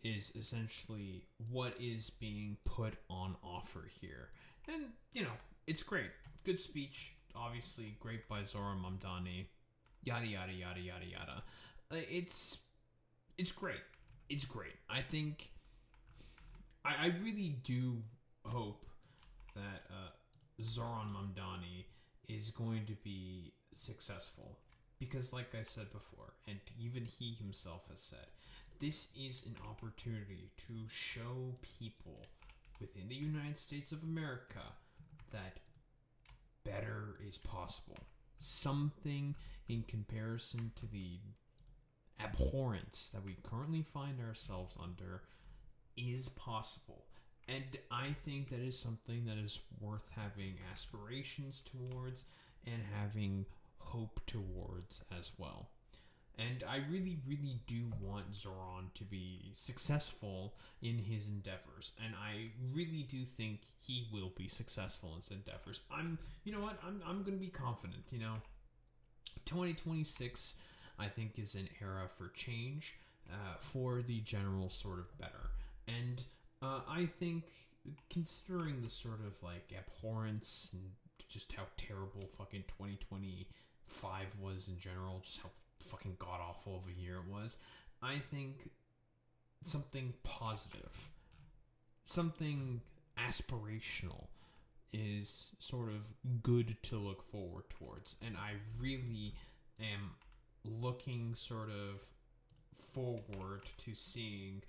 is essentially what is being put on offer here. And, you know, it's great. Good speech. Obviously, great by Zohran Mamdani. Yada, yada, yada, yada, yada. It's great. It's great. I think... I really do hope that Zohran Mamdani is going to be successful. Because like I said before, and even he himself has said, this is an opportunity to show people within the United States of America that better is possible. Something in comparison to the abhorrence that we currently find ourselves under is possible. And I think that is something that is worth having aspirations towards and having hope towards as well. And I really, really do want Zohran to be successful in his endeavors. And I really do think he will be successful in his endeavors. I'm going to be confident, 2026, I think, is an era for change, for the general sort of better. And I think, considering the sort of, like, abhorrence and just how terrible fucking 2025 was in general, just how fucking god-awful of a year it was, I think something positive, something aspirational is sort of good to look forward towards. And I really am looking sort of forward to seeing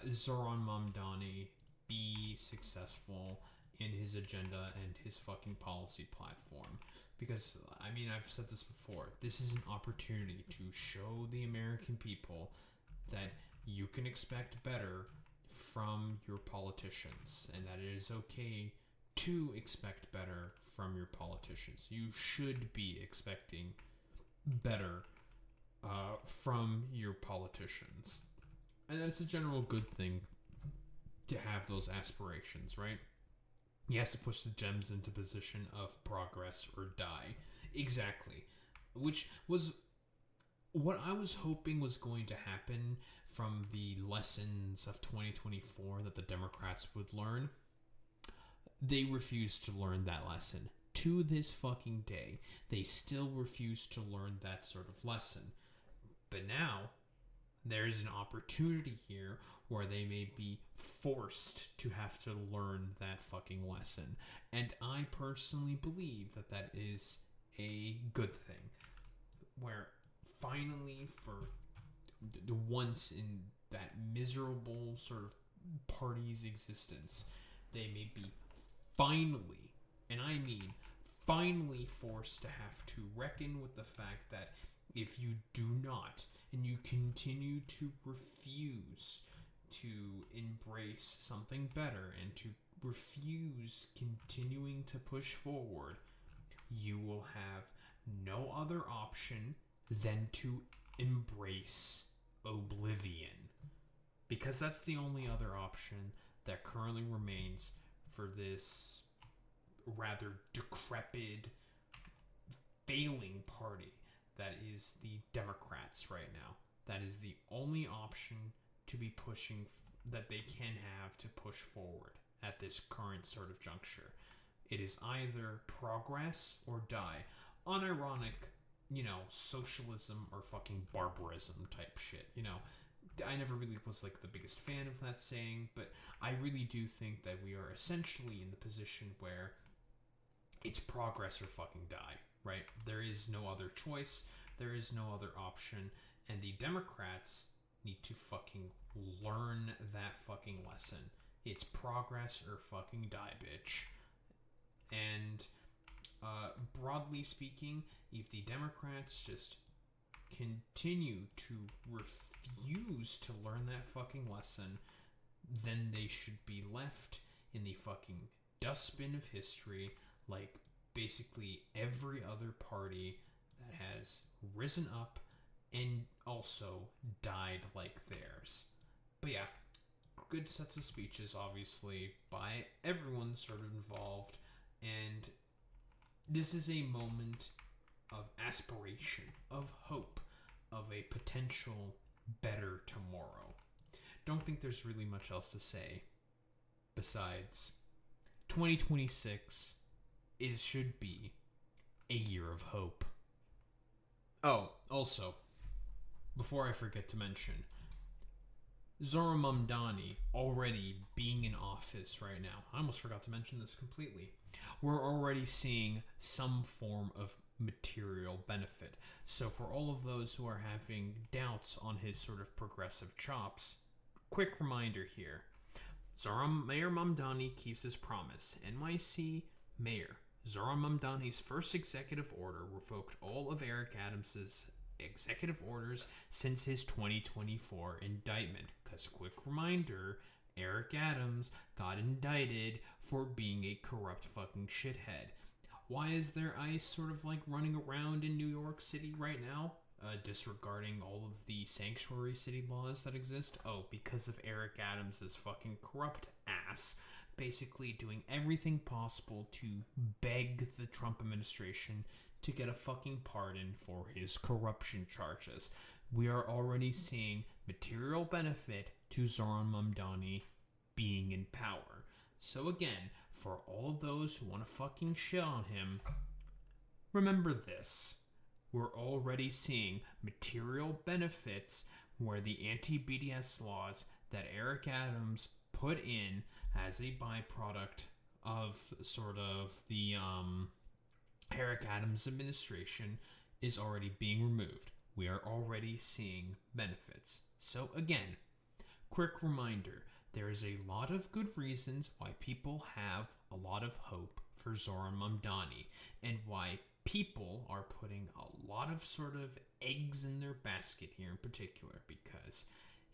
Zohran Mamdani be successful in his agenda and his fucking policy platform. Because, I mean, I've said this before, this is an opportunity to show the American people that you can expect better from your politicians, and that it is okay to expect better from your politicians. You should be expecting better from your politicians. And that's a general good thing to have those aspirations, right? He has to push the gems into position of progress or die. Exactly. Which was what I was hoping was going to happen from the lessons of 2024 that the Democrats would learn. They refused to learn that lesson. To this fucking day, they still refuse to learn that sort of lesson. But now, there's an opportunity here where they may be forced to have to learn that fucking lesson. And I personally believe that that is a good thing. Where finally, for the once in that miserable sort of party's existence, they may be finally, and I mean finally, forced to have to reckon with the fact that if you do not, and you continue to refuse to embrace something better and to refuse continuing to push forward, you will have no other option than to embrace oblivion. Because that's the only other option that currently remains for this rather decrepit, failing party that is the Democrats right now. That is the only option to be pushing, that they can have to push forward at this current sort of juncture. It is either progress or die. Unironic, socialism or fucking barbarism type shit. I never really was like the biggest fan of that saying, but I really do think that we are essentially in the position where it's progress or fucking die, right? There is no other choice. There is no other option. And the Democrats need to fucking learn that fucking lesson. It's progress or fucking die, bitch. And broadly speaking, if the Democrats just continue to refuse to learn that fucking lesson, then they should be left in the fucking dustbin of history, like basically every other party that has risen up and also died like theirs. But yeah, good sets of speeches, obviously, by everyone sort of involved, and this is a moment of aspiration, of hope, of a potential better tomorrow. Don't think there's really much else to say besides 2026 should be a year of hope. Oh, also, before I forget to mention, Zohran Mamdani already being in office right now. I almost forgot to mention this completely. We're already seeing some form of material benefit. So for all of those who are having doubts on his sort of progressive chops, quick reminder here. Mayor Mamdani keeps his promise. NYC Mayor Zohran Mamdani's first executive order revoked all of Eric Adams's executive orders since his 2024 indictment. Because, quick reminder, Eric Adams got indicted for being a corrupt fucking shithead. Why is there ICE sort of like running around in New York City right now, disregarding all of the sanctuary city laws that exist? Oh, because of Eric Adams's fucking corrupt ass basically doing everything possible to beg the Trump administration to get a fucking pardon for his corruption charges. We are already seeing material benefit to Zohran Mamdani being in power. So again, for all of those who want to fucking shit on him, remember this. We're already seeing material benefits where the anti-BDS laws that Eric Adams put in as a byproduct of sort of the Eric Adams administration is already being removed. We are already seeing benefits. So again, quick reminder, there is a lot of good reasons why people have a lot of hope for Zohran Mamdani, and why people are putting a lot of sort of eggs in their basket here in particular, because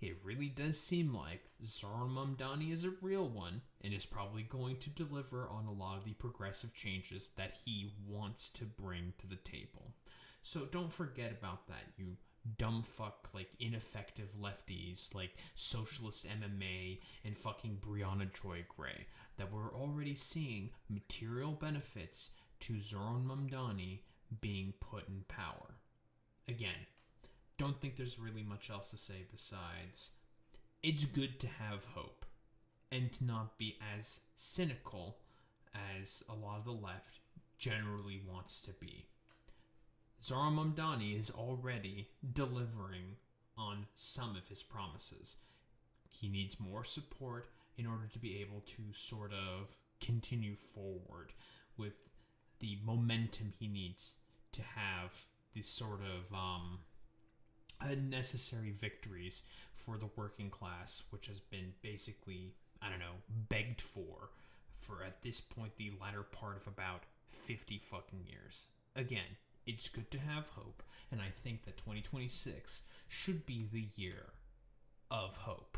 it really does seem like Zohran Mamdani is a real one and is probably going to deliver on a lot of the progressive changes that he wants to bring to the table. So don't forget about that, you dumb fuck, like ineffective lefties like Socialist MMA and fucking Breonna Joy Gray, that we're already seeing material benefits to Zohran Mamdani being put in power. Again, don't think there's really much else to say besides it's good to have hope and to not be as cynical as a lot of the left generally wants to be. Zohran Mamdani is already delivering on some of his promises. He needs more support in order to be able to sort of continue forward with the momentum he needs to have these sort of necessary victories for the working class, which has been basically, begged for for, at this point, the latter part of about 50 fucking years. Again, it's good to have hope, and I think that 2026 should be the year of hope.